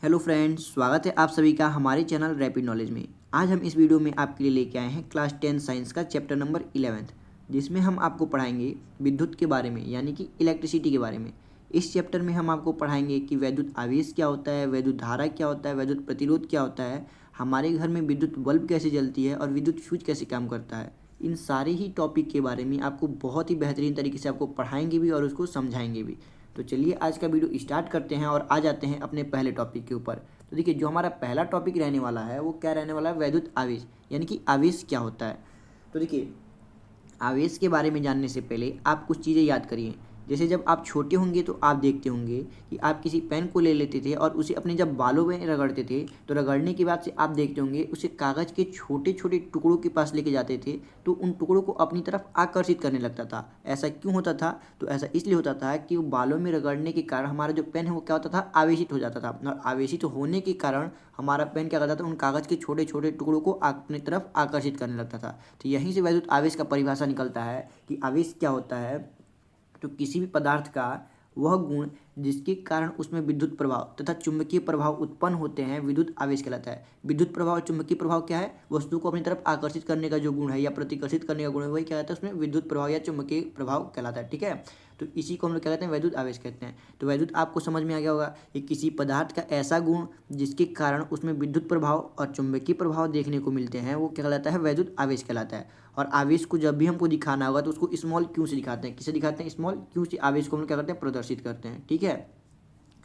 Hello friends, स्वागत है आप सभी का हमारे चैनल रैपिड नॉलेज में। आज हम इस वीडियो में आपके लिए लेके आए हैं क्लास 10 साइंस का चैप्टर नंबर 11, जिसमें हम आपको पढ़ाएंगे विद्युत के बारे में, यानी कि इलेक्ट्रिसिटी के बारे में। इस चैप्टर में हम आपको पढ़ाएंगे कि वैद्युत आवेश क्या होता है, वैद्युत धारा क्या होता है, वैद्युत प्रतिरोध क्या होता है, हमारे घर में विद्युत बल्ब कैसे जलती है और विद्युत फ्यूज कैसे काम करता है। इन सारे ही टॉपिक के बारे में आपको बहुत ही बेहतरीन तरीके से आपको पढ़ाएंगे भी और उसको समझाएंगे भी। तो चलिए आज का वीडियो स्टार्ट करते हैं और आ जाते हैं अपने पहले टॉपिक के ऊपर। तो देखिए, जो हमारा पहला टॉपिक रहने वाला है वो क्या रहने वाला है, वैद्युत आवेश, यानी कि आवेश क्या होता है। तो देखिए, आवेश के बारे में जानने से पहले आप कुछ चीज़ें याद करिए। जैसे जब आप छोटे होंगे तो आप देखते होंगे कि आप किसी पेन को ले लेते थे और उसे अपने जब बालों में रगड़ते थे, तो रगड़ने के बाद से आप देखते होंगे उसे कागज़ के छोटे छोटे टुकड़ों के पास लेके जाते थे, तो उन टुकड़ों को अपनी तरफ आकर्षित करने लगता था। ऐसा क्यों होता था? तो ऐसा इसलिए होता था कि वो बालों में रगड़ने के कारण हमारा जो पेन है वो क्या होता था, आवेशित हो जाता था। और आवेशित होने के कारण हमारा पेन क्या करता था, उन कागज़ के छोटे छोटे टुकड़ों को अपनी तरफ आकर्षित करने लगता था। तो यहीं से वैद्युत आवेश का परिभाषा निकलता है कि आवेश क्या होता है। तो किसी भी पदार्थ का वह गुण जिसके कारण उसमें विद्युत प्रभाव तथा चुंबकीय प्रभाव उत्पन्न होते हैं, विद्युत आवेश कहलाता है। विद्युत प्रभाव और चुंबकीय प्रभाव क्या है? वस्तु को अपनी तरफ आकर्षित करने का जो गुण है या प्रतिकर्षित करने का गुण है, वही क्या कहता है, उसमें विद्युत प्रभाव या चुंबकीय प्रभाव कहलाता है। ठीक है, तो इसी को हम लोग क्या कहते हैं, वैद्युत आवेश कहते हैं। तो वैद्युत आपको समझ में आ गया होगा कि किसी पदार्थ का ऐसा गुण जिसके कारण उसमें विद्युत प्रभाव और चुंबकीय प्रभाव देखने को मिलते हैं, वो क्या कहलाता है, वैद्युत आवेश कहलाता है। और आवेश को जब भी हमको दिखाना होगा तो उसको स्मॉल क्यू से दिखाते हैं। किसे दिखाते हैं? स्मॉल क्यू से आवेश को हम क्या करते हैं, प्रदर्शित करते हैं। ठीक है,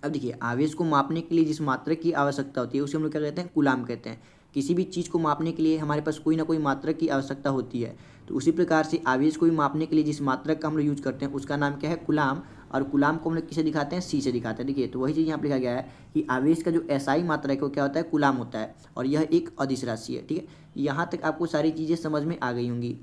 अब देखिए, आवेश को मापने के लिए जिस मात्रक की आवश्यकता होती है उसे हम लोग क्या कहते हैं, कूलाम कहते हैं। किसी भी चीज़ को मापने के लिए हमारे पास कोई ना कोई मात्रक की आवश्यकता होती है, तो उसी प्रकार से आवेश को भी मापने के लिए जिस मात्रक का हम लोग यूज करते हैं उसका नाम क्या है, कूलाम। और कूलाम को हम लोग किसे दिखाते हैं, सी से दिखाते हैं। देखिए, तो वही चीज़ यहाँ पर लिखा गया है कि आवेश का जो एसआई मात्रक है वो क्या होता है, कूलाम होता है, और यह एक अदिश राशि है। ठीक है, यहाँ तक आपको सारी चीज़ें समझ में आ गई होंगी।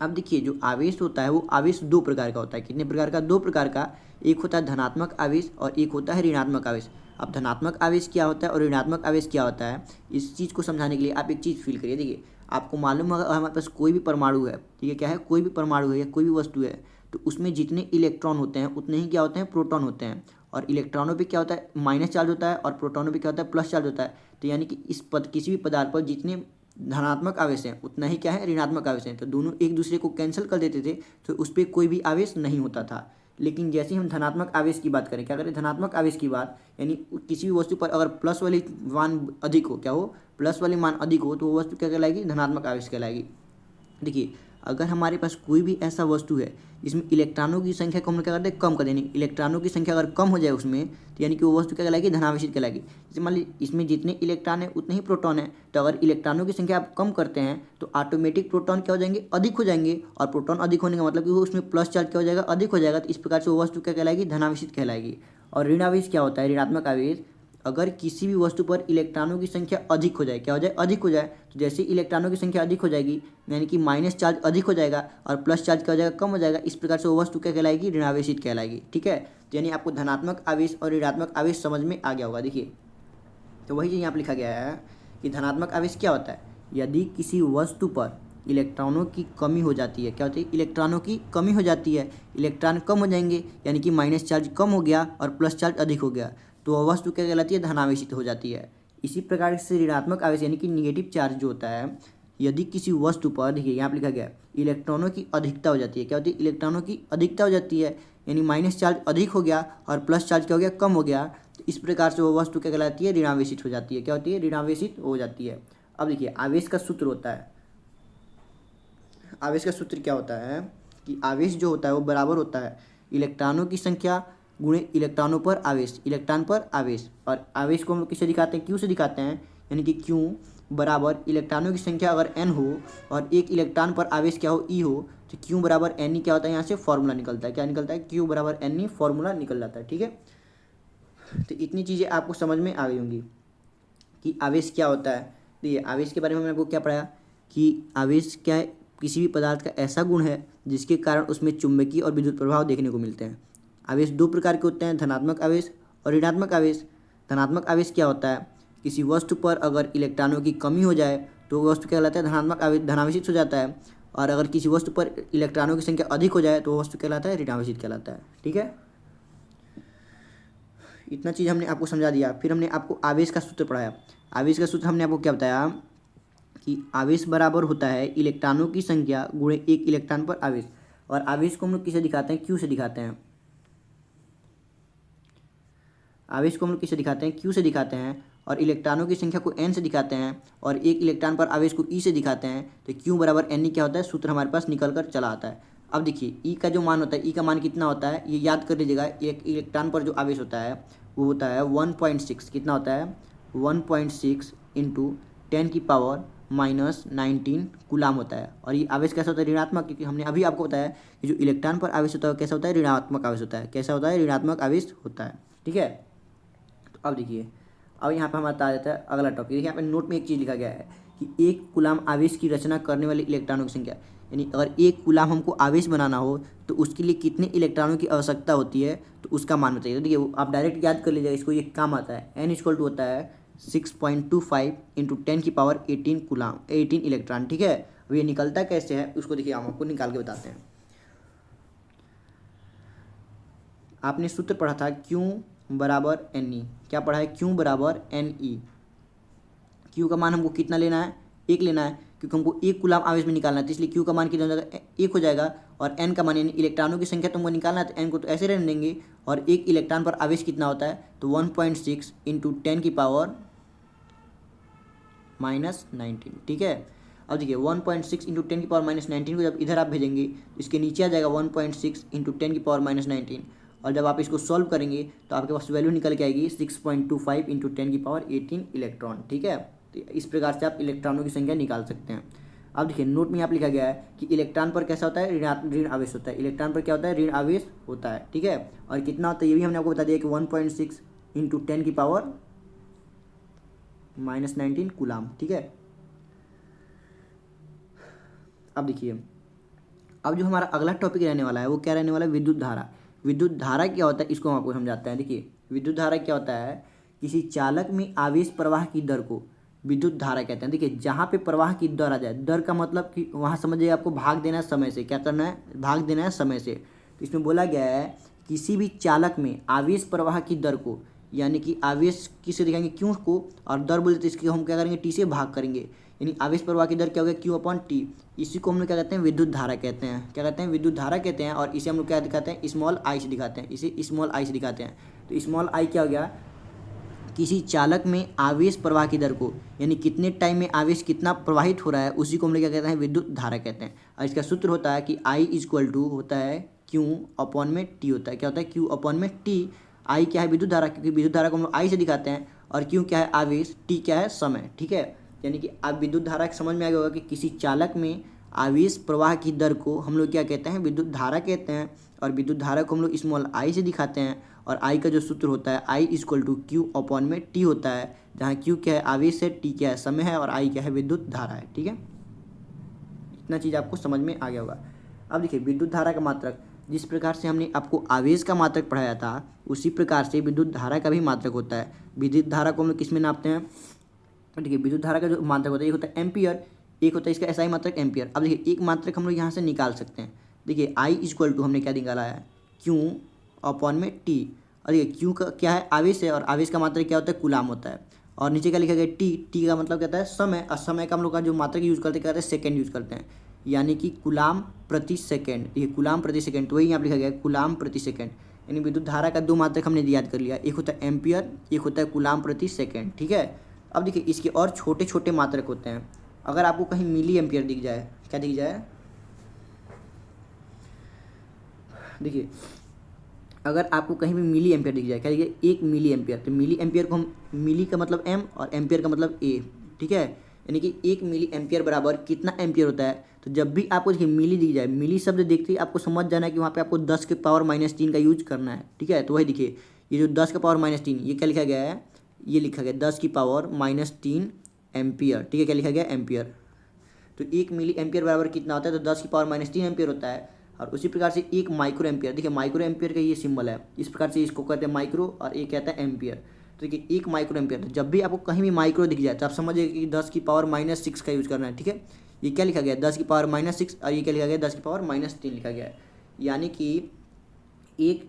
अब देखिए, जो आवेश होता है वो आवेश दो प्रकार का होता है। कितने प्रकार का? दो प्रकार का। एक होता है धनात्मक आवेश और एक होता है ऋणात्मक आवेश। अब धनात्मक आवेश क्या होता है और ऋणात्मक आवेश क्या होता है, इस चीज़ को समझाने के लिए आप एक चीज़ फील करिए। देखिए, आपको मालूम है, अगर हमारे पास कोई भी परमाणु है, ठीक है, क्या है, कोई भी परमाणु है या कोई भी वस्तु है, तो उसमें जितने इलेक्ट्रॉन होते हैं उतने ही क्या होते हैं, प्रोटॉन होते हैं। और इलेक्ट्रॉनों पे क्या होता है, माइनस चार्ज होता है, और प्रोटॉनों पे क्या होता है, प्लस चार्ज होता है। तो यानी कि किसी भी पदार्थ पर जितने धनात्मक आवेश हैं उतना ही क्या है, ऋणात्मक आवेश हैं। तो दोनों एक दूसरे को कैंसिल कर देते थे, तो उस पर कोई भी आवेश नहीं होता था। लेकिन जैसे ही हम धनात्मक आवेश की बात करें, क्या करें, धनात्मक आवेश की बात, यानी किसी भी वस्तु पर अगर प्लस वाली मान अधिक हो, क्या हो, प्लस वाली मान अधिक हो, तो वो वस्तु क्या कहलाएगी, धनात्मक आवेश कहलाएगी। देखिए, अगर हमारे पास कोई भी ऐसा वस्तु है जिसमें इलेक्ट्रॉनों की संख्या को हम क्या करते हैं, कम कर देनी। इलेक्ट्रॉनों की संख्या अगर कम हो जाए उसमें, तो यानी कि वो वस्तु क्या कहलाएगी, धनावेशित कहलाएगी। जैसे मान लीजिए इसमें जितने इलेक्ट्रॉन है उतने ही प्रोटॉन है, तो अगर इलेक्ट्रॉनों की संख्या आप कम करते हैं तो ऑटोमेटिक प्रोटॉन क्या हो जाएंगे, अधिक हो जाएंगे। और प्रोटॉन अधिक होने का मतलब कि वो उसमें प्लस चार्ज क्या हो जाएगा, अधिक हो जाएगा। तो इस प्रकार से वो वस्तु क्या कहलाएगी, धनावेशित कहलाएगी। और ऋणावेश क्या होता है, ऋणात्मक आवेश, अगर किसी भी वस्तु पर इलेक्ट्रॉनों की संख्या अधिक हो जाए, क्या हो जाए, अधिक हो जाए, तो जैसे इलेक्ट्रॉनों की संख्या अधिक हो जाएगी, यानी कि माइनस चार्ज अधिक हो जाएगा और प्लस चार्ज क्या हो जाएगा, कम हो जाएगा। इस प्रकार से वो वस्तु क्या कहलाएगी, ऋणावेशित कहलाएगी। ठीक है, तो यानी आपको धनात्मक आवेश और ऋणात्मक आवेश समझ में आ गया होगा। देखिए, तो वही चीज़ यहाँ पर लिखा गया है कि धनात्मक आवेश क्या होता है, यदि किसी वस्तु पर इलेक्ट्रॉनों की कमी हो जाती है, क्या होती है, इलेक्ट्रॉनों की कमी हो जाती है, इलेक्ट्रॉन कम हो जाएंगे, यानी कि माइनस चार्ज कम हो गया और प्लस चार्ज अधिक हो गया, तो वह वस्तु क्या कहलाती है, धनावेशित हो जाती है। इसी प्रकार से ऋणात्मक आवेश यानी कि निगेटिव चार्ज जो होता है, यदि किसी वस्तु पर, देखिए यहाँ पर लिखा गया, इलेक्ट्रॉनों की अधिकता हो जाती है, क्या होती है, इलेक्ट्रॉनों की अधिकता हो जाती है, यानी माइनस चार्ज अधिक हो गया और प्लस चार्ज क्या हो गया, कम हो गया, तो इस प्रकार से वो वस्तु क्या कहलाती है, ऋणावेशित हो जाती है। क्या होती है, ऋणावेशित हो जाती है। अब देखिए, आवेश का सूत्र होता है, आवेश का सूत्र क्या होता है कि आवेश जो होता है वो बराबर होता है इलेक्ट्रॉनों की संख्या गुणे इलेक्ट्रॉनों पर आवेश, इलेक्ट्रॉन पर आवेश। और आवेश को हम लोग किससे दिखाते हैं, क्यू से दिखाते हैं, यानी कि क्यू बराबर इलेक्ट्रॉनों की संख्या अगर एन हो और एक इलेक्ट्रॉन पर आवेश क्या हो, ई हो, तो क्यू बराबर एन ई क्या होता है, यहाँ से फॉर्मूला निकलता है। क्या निकलता है, क्यू बराबर एन ई फॉर्मूला निकल जाता है। ठीक है, तो इतनी चीज़ें आपको समझ में आ गई होंगी कि आवेश क्या होता है। देखिए, आवेश के बारे में मैंने आपको क्या पढ़ाया कि आवेश क्या है, किसी भी पदार्थ का ऐसा गुण है जिसके कारण उसमें चुंबकीय और विद्युत प्रभाव देखने को मिलते हैं। आवेश दो प्रकार के होते हैं, धनात्मक आवेश और ऋणात्मक आवेश। धनात्मक आवेश क्या होता है, किसी वस्तु पर अगर इलेक्ट्रॉनों की कमी हो जाए तो वस्तु क्या कहलाता है, धनात्मक आवेश, धनावेशित हो जाता है। और अगर किसी वस्तु पर इलेक्ट्रॉनों की संख्या अधिक हो जाए तो वस्तु कहलाता है, ऋणावेशित कहलाता है। ठीक है, इतना चीज़ हमने आपको समझा दिया। फिर हमने आपको आवेश का सूत्र पढ़ाया। आवेश का सूत्र हमने आपको क्या बताया कि आवेश बराबर होता है इलेक्ट्रॉनों की संख्या गुणे एक इलेक्ट्रॉन पर आवेश। और आवेश को हम लोग किसे दिखाते हैं? क्यू से दिखाते हैं। आवेश को हम लोग किसे दिखाते हैं? क्यू से दिखाते हैं। और इलेक्ट्रॉनों की संख्या को एन से दिखाते हैं और एक इलेक्ट्रॉन पर आवेश को ई से दिखाते हैं। तो क्यू बराबर एन ई क्या होता है? सूत्र हमारे पास निकल कर चला आता है। अब देखिए ई का जो मान होता है, ई का मान कितना होता है ये याद कर लीजिएगा। एक इलेक्ट्रॉन पर जो आवेश होता है वो होता है 1.6। कितना होता है? 1.6 इंटू 10⁻⁻19 कूलाम होता है। और ये आवेश कैसा होता है? ऋणात्मक, क्योंकि हमने अभी आपको बताया कि जो इलेक्ट्रॉन पर आवेश होता है कैसा होता है? ऋणात्मक आवेश होता है। कैसा होता है? ऋणात्मक आवेश होता है। ठीक है, तो अब देखिए, अब यहाँ पे हमारा आ जाता है अगला टॉपिक। देखिए यहाँ पे नोट में एक चीज़ लिखा गया है कि एक कूलाम आवेश की रचना करने वाले इलेक्ट्रॉनों की संख्या, यानी अगर एक कूलाम हमको आवेश बनाना हो तो उसके लिए कितने इलेक्ट्रॉनों की आवश्यकता होती है, तो उसका मान बताइए। तो देखिए आप डायरेक्ट याद कर लीजिएगा इसको, ये काम आता है n = होता है 6.25 इंटू 10⁻18 कूलाम, 18 इलेक्ट्रॉन। ठीक है, अब ये निकलता कैसे है उसको देखिए, हम आपको निकाल के बताते हैं। आपने सूत्र पढ़ा था Q बराबर NE। क्या पढ़ा है? Q बराबर NE। Q का मान हमको कितना लेना है? 1 लेना है, क्योंकि हमको एक कूलाम आवेश में निकालना है। तो इसलिए Q का मान कितना हो जाएगा? 1 हो जाएगा। और N का मान यानी इलेक्ट्रॉनों की संख्या तुमको निकालना है, तो N को तो ऐसे रहने देंगे। और एक इलेक्ट्रॉन पर आवेश कितना होता है? तो 1.6 इंटू 10⁻⁻19। ठीक है, अब देखिए 1.6 इंटू 10⁻⁻19 को जब इधर आप भेजेंगे इसके नीचे आ जाएगा 1.6 इंटू 10⁻⁻19। और जब आप इसको सॉल्व करेंगे तो आपके पास वैल्यू निकल के आएगी 6.25 इंटू 10⁻18 इलेक्ट्रॉन। ठीक है, तो इस प्रकार से आप इलेक्ट्रॉनों की संख्या निकाल सकते हैं। अब देखिए नोट में यहाँ पे लिखा गया है कि इलेक्ट्रॉन पर कैसा होता है? ऋण आवेश होता है। इलेक्ट्रॉन पर क्या होता है? ऋण आवेश होता है। ठीक है, और कितना होता है ये भी हमने आपको बता दिया कि 1.6 इंटू 10⁻⁻19 कूलाम। ठीक है, अब देखिए, अब जो हमारा अगला टॉपिक रहने वाला है वो क्या रहने वाला है? विद्युत धारा। विद्युत धारा क्या होता है इसको हम आपको समझाते हैं। देखिए विद्युत धारा क्या होता है? किसी चालक में आवेश प्रवाह की दर को विद्युत धारा कहते हैं। देखिए जहाँ पे प्रवाह की दर आ जाए, दर का मतलब कि वहाँ समझिए आपको भाग देना है समय से। क्या करना है? भाग देना है समय से। तो इसमें बोला गया है किसी भी चालक में आवेश प्रवाह की दर को, यानी कि आवेश किससे दिखाएंगे? क्यू को, और दर बोलते तो इसकी हम क्या करेंगे? टी से भाग करेंगे। यानी आवेश प्रवाह की दर क्या हो गया? Q/T। इसी को हम लोग क्या कहते हैं? विद्युत धारा कहते हैं। क्या कहते हैं? विद्युत धारा कहते हैं। और इसे हम लोग क्या दिखाते हैं? स्मॉल आई से दिखाते हैं। इसे स्मॉल आई से दिखाते हैं। तो स्मॉल आई क्या हो गया? किसी चालक में आवेश प्रवाह की दर को, यानी कितने टाइम में आवेश कितना प्रवाहित हो रहा है, उसी को हम लोग क्या कहते हैं? विद्युत धारा कहते हैं। और इसका सूत्र होता है कि I = होता है Q/T होता है। क्या होता है? Q/T। आई क्या है? विद्युत धारा, क्योंकि विद्युत धारा को हम लोग आई से दिखाते हैं। और Q क्या है? आवेश। T क्या है? समय। ठीक है, यानी कि आप विद्युत धारा समझ में आ गया होगा कि किसी चालक में आवेश प्रवाह की दर को हम लोग क्या कहते हैं? विद्युत धारा कहते हैं। और विद्युत धारा को हम लोग स्मॉल आई से दिखाते हैं। और आई का जो सूत्र होता है I = Q/T होता है, जहाँ Q क्या है? आवेश है, T क्या है? समय है, और I क्या है? विद्युत धारा है। ठीक है, इतना चीज़ आपको समझ में आ गया होगा। अब देखिए विद्युत धारा का मात्रक, जिस प्रकार से हमने आपको आवेश का मात्रक पढ़ाया था उसी प्रकार से विद्युत धारा का भी मात्रक होता है। विद्युत धारा को हम लोग किस में नापते हैं? देखिए विद्युत धारा का जो मात्रक होता है एक होता है एम्पियर, एक होता है इसका SI मात्रक एम्पियर। अब देखिए एक मात्रक हम लोग यहाँ से निकाल सकते हैं। देखिए I = हमने क्या निकाला है? Q/T। और देखिए Q का क्या है? आवेश है, और आवेश का मात्रक क्या होता है? कूलाम होता है। और नीचे क्या लिखा गया? T का मतलब क्या होता है? समय। और समय का हम लोग का जो मात्रक यूज़ करते क्या कहते हैं? सेकेंड यूज़ करते हैं, यानी कि कूलाम प्रति सेकेंड। देखिए कूलाम प्रति सेकेंड, तो वही यहाँ पर लिखा गया है कूलाम प्रति सेकेंड। यानी विद्युत धारा का दो मात्रक हमने याद कर लिया, एक होता है एम्पियर, एक होता है कूलाम प्रति सेकेंड। ठीक है, अब देखिए इसके और छोटे छोटे मात्रक होते हैं। अगर आपको कहीं मिली एम्पियर दिख जाए, क्या दिख जाए? देखिए अगर आपको कहीं भी मिली एम्पियर दिख जाए, क्या दिख जाए? 1 मिली एम्पियर। तो मिली एम्पियर को हम, मिली का मतलब M और एम्पियर का मतलब A। ठीक है, यानी कि 1 मिली एम्पियर बराबर कितना एम्पियर होता है? तो जब भी आपको देखिए मिली दिख जाए, मिली शब्द देखते ही आपको समझ जाना है कि वहाँ पे आपको 10⁻³ का यूज करना है। ठीक है, तो वही देखिए ये जो 10⁻³ ये क्या लिखा गया है? ये लिखा गया 10⁻³ एम्पियर। ठीक है, क्या लिखा गया? एम्पियर। तो 1 मिली एम्पियर बराबर कितना होता है? तो 10⁻³ एम्पियर होता है। और उसी प्रकार से 1 माइक्रो एम्पियर, देखिए माइक्रो एम्पियर का ये सिंबल है, इस प्रकार से इसको कहते हैं माइक्रो और ये कहता है एम्पियर। तो देखिए 1 माइक्रो एम्पियर, तो जब भी आपको कहीं भी माइक्रो दिख जाए तो आप समझिए कि 10⁻⁻6 का यूज़ करना है। ठीक है, ये क्या लिखा गया? 10⁻⁻6, और ये क्या लिखा गया? 10⁻³ लिखा गया है। यानी कि 1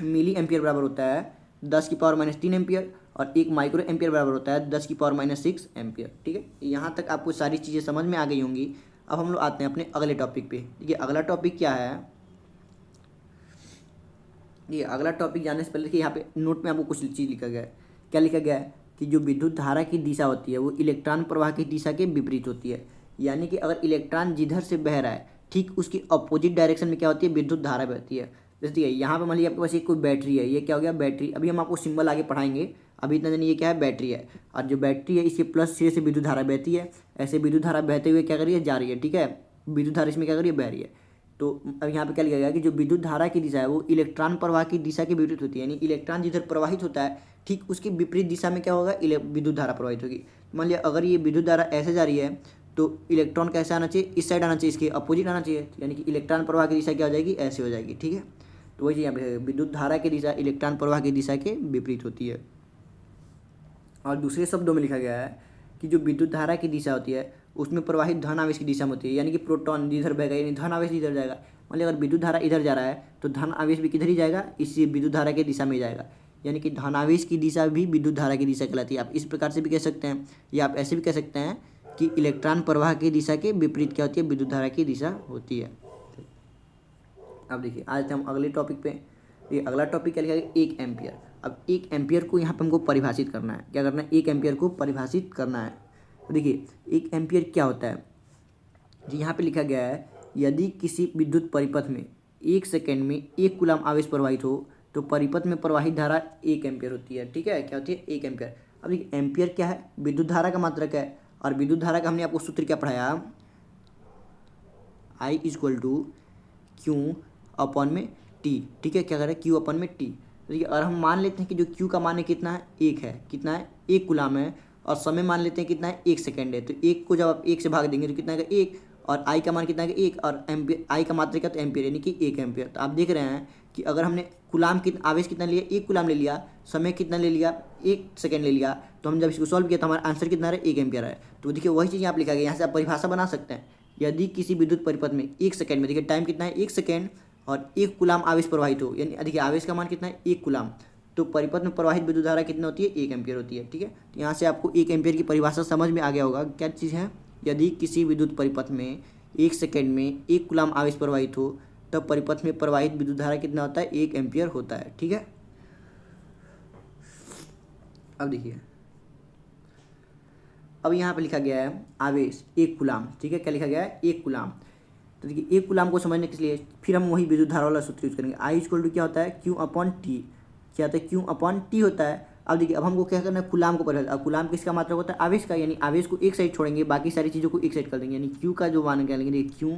मिली एम्पियर बराबर होता है 10⁻³ एम्पियर, और 1 माइक्रो एम्पियर बराबर होता है 10⁻�6 एम्पियर। ठीक है, यहाँ तक आपको सारी चीज़ें समझ में आ गई होंगी। अब हम लोग आते हैं अपने अगले टॉपिक पे। देखिए अगला टॉपिक क्या है, ये अगला टॉपिक जाने से पहले देखिए यहाँ पे नोट में आपको कुछ चीज़ लिखा गया है। क्या लिखा गया है कि जो विद्युत धारा की दिशा होती है वो इलेक्ट्रॉन प्रवाह की दिशा के विपरीत होती है। यानी कि अगर इलेक्ट्रॉन जिधर से बह रहा है ठीक उसकी अपोजिट डायरेक्शन में क्या होती है, विद्युत धारा बहती है। जैसे देखिए यहाँ पे मान लीजिए आपके पास एक कोई बैटरी है, ये क्या हो गया बैटरी। अभी हम आपको सिंबल आगे पढ़ाएंगे, अभी इतना जानिए ये क्या है बैटरी है। और जो बैटरी है इसके प्लस सिरे से विद्युत धारा बहती है, ऐसे विद्युत धारा बहते हुए क्या कर रही है, जा रही है। ठीक है, विद्युत धारा इसमें क्या कर रही है, बह रही है। तो अब यहाँ पे क्या लिखा गया कि जो विद्युत धारा की दिशा है वो इलेक्ट्रॉन प्रवाह की दिशा के विपरीत होती है। यानी इलेक्ट्रॉन जिधर प्रवाहित होता है ठीक उसकी विपरीत दिशा में क्या होगा, विद्युत धारा प्रवाहित होगी। मान लिया अगर ये विद्युत धारा ऐसे जा रही है तो इलेक्ट्रॉन कैसे आना चाहिए, इस साइड आना चाहिए, इसके अपोजिट आना चाहिए। यानी कि इलेक्ट्रॉन प्रवाह की दिशा क्या हो जाएगी, ऐसे हो जाएगी। ठीक है, तो वही यहाँ पे विद्युत धारा की दिशा इलेक्ट्रॉन प्रवाह की दिशा के विपरीत होती है। और दूसरे शब्दों में लिखा गया है कि जो विद्युत धारा की दिशा होती है उसमें प्रवाहित धन आवेश की दिशा में होती है। यानी कि प्रोटॉन जिधर बहेगा यानी धन आवेश इधर जाएगा। मान लिया अगर विद्युत धारा इधर जा रहा है तो धन आवेश भी किधर ही जाएगा, इसी विद्युत धारा की दिशा में जाएगा। यानी कि धन आवेश की दिशा भी विद्युत धारा की दिशा कहलाती है। आप इस प्रकार से भी कह सकते हैं, या आप ऐसे भी कह सकते हैं कि इलेक्ट्रॉन प्रवाह की दिशा के विपरीत क्या होती है, विद्युत धारा की दिशा होती है। अब देखिए आज हम अगले टॉपिक पे, ये अगला टॉपिक क्या लिखा है, 1 एम्पियर। अब 1 एम्पियर को यहाँ पे हमको परिभाषित करना है। क्या करना है, 1 एम्पियर को परिभाषित करना है। तो देखिए 1 एम्पियर क्या होता है जी, यहाँ पे लिखा गया है यदि किसी विद्युत परिपथ में 1 सेकेंड में 1 कूलम आवेश प्रवाहित हो तो परिपथ में प्रवाहित धारा 1 एम्पियर होती है। ठीक है, क्या होती है, 1 एम्पियर। अब देखिए एम्पियर क्या है, विद्युत धारा का मात्रक है। और विद्युत धारा का हमने आपको सूत्र क्या पढ़ाया, I = Q/T। ठीक है, क्या करें, Q/T। तो देखिए अगर हम मान लेते हैं कि जो Q का मान है कितना है, 1 है, कितना है, 1 कूलम है। और समय मान लेते हैं कितना है, 1 सेकेंड है। तो 1 को जब आप 1 से भाग देंगे तो कितना है, 1। और I का मान कितना है, 1। और एम्पियर, I का मात्रक है तो एम्पियर, यानी कि 1 एम्पियर। तो आप देख रहे हैं कि अगर हमने कूलम कितना आवेश कितना लिया, 1 कूलम ले लिया, समय कितना ले लिया, 1 सेकेंड ले लिया, तो हम जब इसको सॉल्व किया तो हमारा आंसर कितना है, 1 एम्पियर है। तो देखिए वही चीज़ यहाँ पर लिखा गया। यहाँ से आप परिभाषा बना सकते हैं, यदि किसी विद्युत परिपथ में 1 सेकेंड में, देखिए टाइम कितना है, 1 सेकेंड, और 1 कूलम आवेश प्रवाहित हो, यानी देखिए आवेश का मान कितना है, 1 कूलम, तो परिपथ में प्रवाहित विद्युत धारा कितना होती है, 1 एम्पियर होती है। ठीक है, तो यहाँ से आपको 1 एम्पियर की परिभाषा समझ में आ गया होगा। क्या चीज़ है, यदि किसी विद्युत परिपथ में 1 सेकेंड में 1 कूलम आवेश प्रवाहित हो तब परिपथ में प्रवाहित विद्युत धारा कितना होता है, 1 एम्पियर होता है। ठीक है, अब देखिए अब यहाँ पे लिखा गया है आवेश 1 कूलम। ठीक है, क्या लिखा गया है, 1 कूलम। तो देखिए 1 कूलम को समझने के लिए फिर हम वही विद्युत धारा वाला सूत्र यूज करेंगे। I = क्या होता है, Q/T। क्या होता है, Q/T होता है। अब देखिए अब हमको क्या करना है, कूलम को परिभाषित। अब कूलम किसका मात्रक होता है, आवेश का। यानी आवेश को एक साइड छोड़ेंगे, बाकी सारी चीज़ों को एक साइड कर देंगे। यानी Q का जो मान निकालेंगे, Q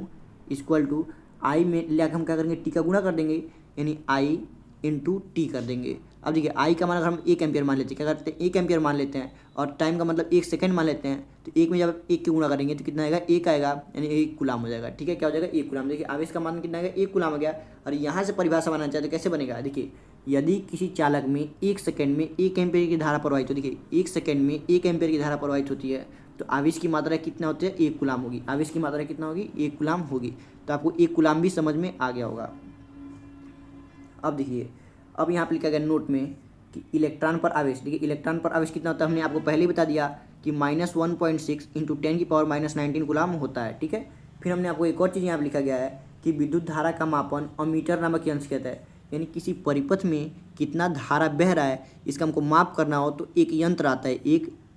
= I में लेकर हम क्या करेंगे, T का गुणा कर देंगे, यानी I × T कर देंगे। अब देखिए I का मान अगर हम 1 एम्पियर मान लेते हैं, क्या करते हैं, 1 एम्पियर मान लेते हैं, और टाइम का मतलब 1 सेकेंड मान लेते हैं। तो 1 में जब 1 के गुणा करेंगे तो कितना आएगा, 1 आएगा, यानी 1 कूलम हो जाएगा। ठीक है, क्या हो जाएगा, 1 कूलम। देखिए आवेश का मान कितना आएगा, 1 कूलम हो गया। और यहाँ से परिभाषा बनाना चाहते तो कैसे बनेगा, देखिए यदि किसी चालक में 1 सेकेंड में 1 एम्पियर की धारा प्रवाहित हो, देखिए 1 सेकेंड में 1 एम्पियर की धारा प्रवाहित होती है तो आवेश की मात्रा कितना होती है, 1 कूलम होगी। आवेश की मात्रा कितना होगी, 1 कूलम होगी। तो आपको 1 कूलम भी समझ में आ गया होगा। अब देखिए अब यहाँ पर लिखा गया नोट में कि इलेक्ट्रॉन पर आवेश, देखिए इलेक्ट्रॉन पर आवेश कितना होता है, हमने आपको पहले ही बता दिया कि -1.6 × 10⁻⁻19 कूलम होता है। ठीक है, फिर हमने आपको एक और चीज़ यहाँ पर लिखा गया है कि विद्युत धारा का मापन अमीटर नामक यंत्र कहता है। यानी किसी परिपथ में कितना धारा बह रहा है इसका हमको माप करना हो तो एक यंत्र आता है,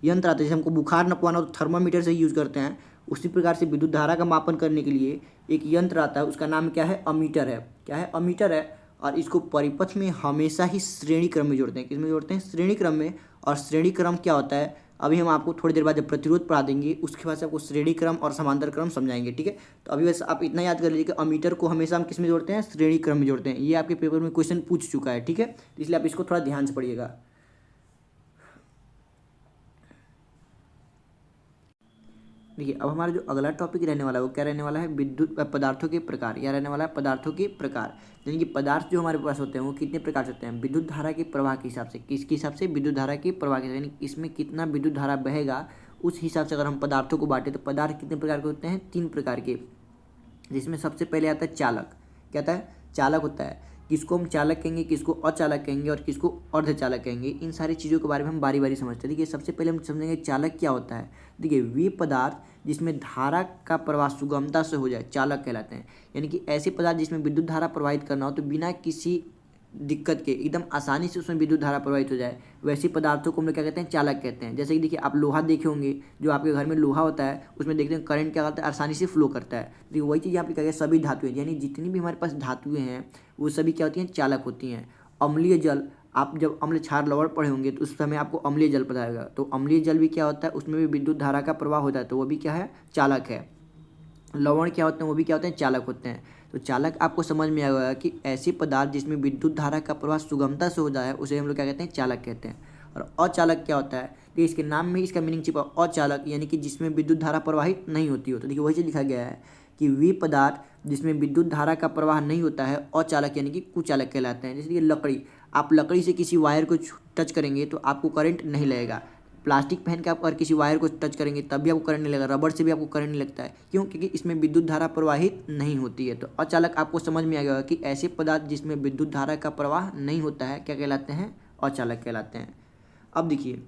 जैसे हमको बुखार नपवाना हो तो थर्मामीटर से यूज़ करते हैं। उसी प्रकार से विद्युत धारा का मापन करने के लिए एक यंत्र आता है, उसका नाम क्या है, अमीटर है। क्या है, अमीटर है। और इसको परिपथ में हमेशा ही श्रेणी क्रम में जोड़ते हैं। किस में जोड़ते हैं, श्रेणी क्रम में। और श्रेणी क्रम क्या होता है, अभी हम आपको थोड़ी देर बाद जब प्रतिरोध पढ़ा देंगे उसके बाद से आपको श्रेणी क्रम और समांतर क्रम समझाएंगे। ठीक है, तो अभी बस आप इतना याद कर लीजिए कि अमीटर को हमेशा हम किस में जोड़ते हैं, श्रेणी क्रम में जोड़ते हैं। ये आपके पेपर में क्वेश्चन पूछ चुका है। ठीक है, इसलिए आप इसको थोड़ा ध्यान से पढ़िएगा। देखिए अब हमारा जो अगला टॉपिक रहने वाला है वो क्या रहने वाला है, विद्युत पदार्थों के प्रकार। या रहने वाला है पदार्थों के प्रकार। यानी कि पदार्थ जो हमारे पास होते हैं वो कितने प्रकार से होते हैं, विद्युत धारा के प्रवाह के हिसाब से। किसके हिसाब से, विद्युत धारा के प्रवाह के, यानी इसमें कितना विद्युत धारा बहेगा उस हिसाब से अगर हम पदार्थों को बांटे तो पदार्थ कितने प्रकार के होते हैं, 3 प्रकार के। जिसमें सबसे पहले आता है चालक। क्या आता है, चालक होता है। किसको हम चालक कहेंगे, किसको अचालक कहेंगे और किसको अर्धचालक कहेंगे, इन सारी चीज़ों के बारे में हम बारी बारी समझते हैं। देखिए सबसे पहले हम समझेंगे चालक क्या होता है। देखिए वे पदार्थ जिसमें धारा का प्रवाह सुगमता से हो जाए चालक कहलाते हैं। यानी कि ऐसे पदार्थ जिसमें विद्युत धारा प्रवाहित करना हो तो बिना किसी दिक्कत के एकदम आसानी से उसमें विद्युत धारा प्रवाहित हो जाए, वैसे पदार्थों को हम लोग क्या कहते हैं, चालक कहते हैं। जैसे कि देखिए आप लोहा देखे होंगे, जो आपके घर में लोहा होता है उसमें देखते हैं करंट क्या करता है, आसानी से फ्लो करता है। देखिए वही चीज़ यहाँ पे क्या है, सभी धातुएं यानी जितनी भी हमारे पास धातुएं हैं वो सभी क्या होती हैं, चालक होती हैं। अम्लीय जल, आप जब अम्ल क्षार लवण पढ़े होंगे तो उस समय आपको अम्लीय जल पता होगा, तो अम्लीय जल भी क्या होता है, उसमें भी विद्युत धारा का प्रवाह होता है, तो वो भी क्या है, चालक है। लवण क्या होते हैं, वो भी क्या होते हैं, चालक होते हैं। तो चालक आपको समझ में आएगा कि ऐसे पदार्थ जिसमें विद्युत धारा का प्रवाह सुगमता से हो जाए उसे हम लोग क्या कहते हैं, चालक कहते हैं। और अचालक क्या होता है, तो इसके नाम में इसका मीनिंग छिपा, अचालक यानी कि जिसमें विद्युत धारा प्रवाहित नहीं होती हो। तो देखिए वही चीज़ लिखा गया है कि वे पदार्थ जिसमें विद्युत धारा का प्रवाह नहीं होता है अचालक यानी कि कुचालक कहलाते हैं। जैसे कि लकड़ी, आप लकड़ी से किसी वायर को टच करेंगे तो आपको करंट नहीं लगेगा। प्लास्टिक पहन के आप अगर किसी वायर को टच करेंगे तब भी आपको करंट नहीं लगेगा। रबड़ से भी आपको करंट नहीं लगता है, क्यों, क्योंकि इसमें विद्युत धारा प्रवाहित नहीं होती है। तो अचालक आपको समझ में आ गया कि ऐसे पदार्थ जिसमें विद्युत धारा का प्रवाह नहीं होता है क्या कहलाते हैं, अचालक कहलाते हैं। अब देखिए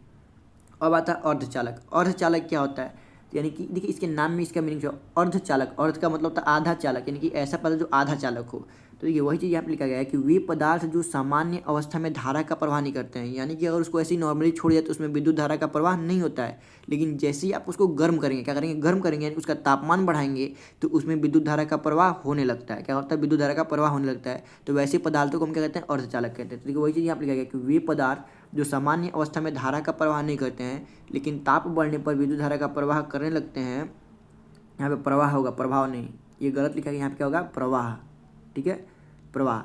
अब आता है अर्धचालक। अर्धचालक क्या होता है, यानी कि देखिए इसके नाम में इसका मीनिंग जो अर्धचालक, अर्ध का मतलब होता है आधा चालक, यानी कि ऐसा पदार्थ जो आधा चालक हो। तो देखिए वही चीज़ यहाँ पे लिखा गया है कि वे पदार्थ जो सामान्य अवस्था में धारा का प्रवाह नहीं करते हैं, यानी कि अगर उसको ऐसे ही नॉर्मली छोड़ दिया तो उसमें विद्युत धारा का प्रवाह नहीं होता है। लेकिन जैसे ही आप उसको गर्म करेंगे, क्या करेंगे, गर्म करेंगे यानी उसका तापमान बढ़ाएंगे तो उसमें विद्युत धारा का प्रवाह होने लगता है। क्या होता है, विद्युत धारा का प्रवाह होने लगता है। तो वैसे पदार्थों को हम क्या कहते हैं, अर्धचालक कहते हैं। तो देखिए वही चीज़ यहाँ पे लिखा गया कि वे पदार्थ जो सामान्य अवस्था में धारा का प्रवाह नहीं करते हैं लेकिन ताप बढ़ने पर विद्युत धारा का प्रवाह करने लगते हैं। यहाँ पे प्रवाह होगा, प्रभाव नहीं, ये गलत लिखा गया, यहाँ पे क्या होगा, प्रवाह, ठीक है, प्रवाह।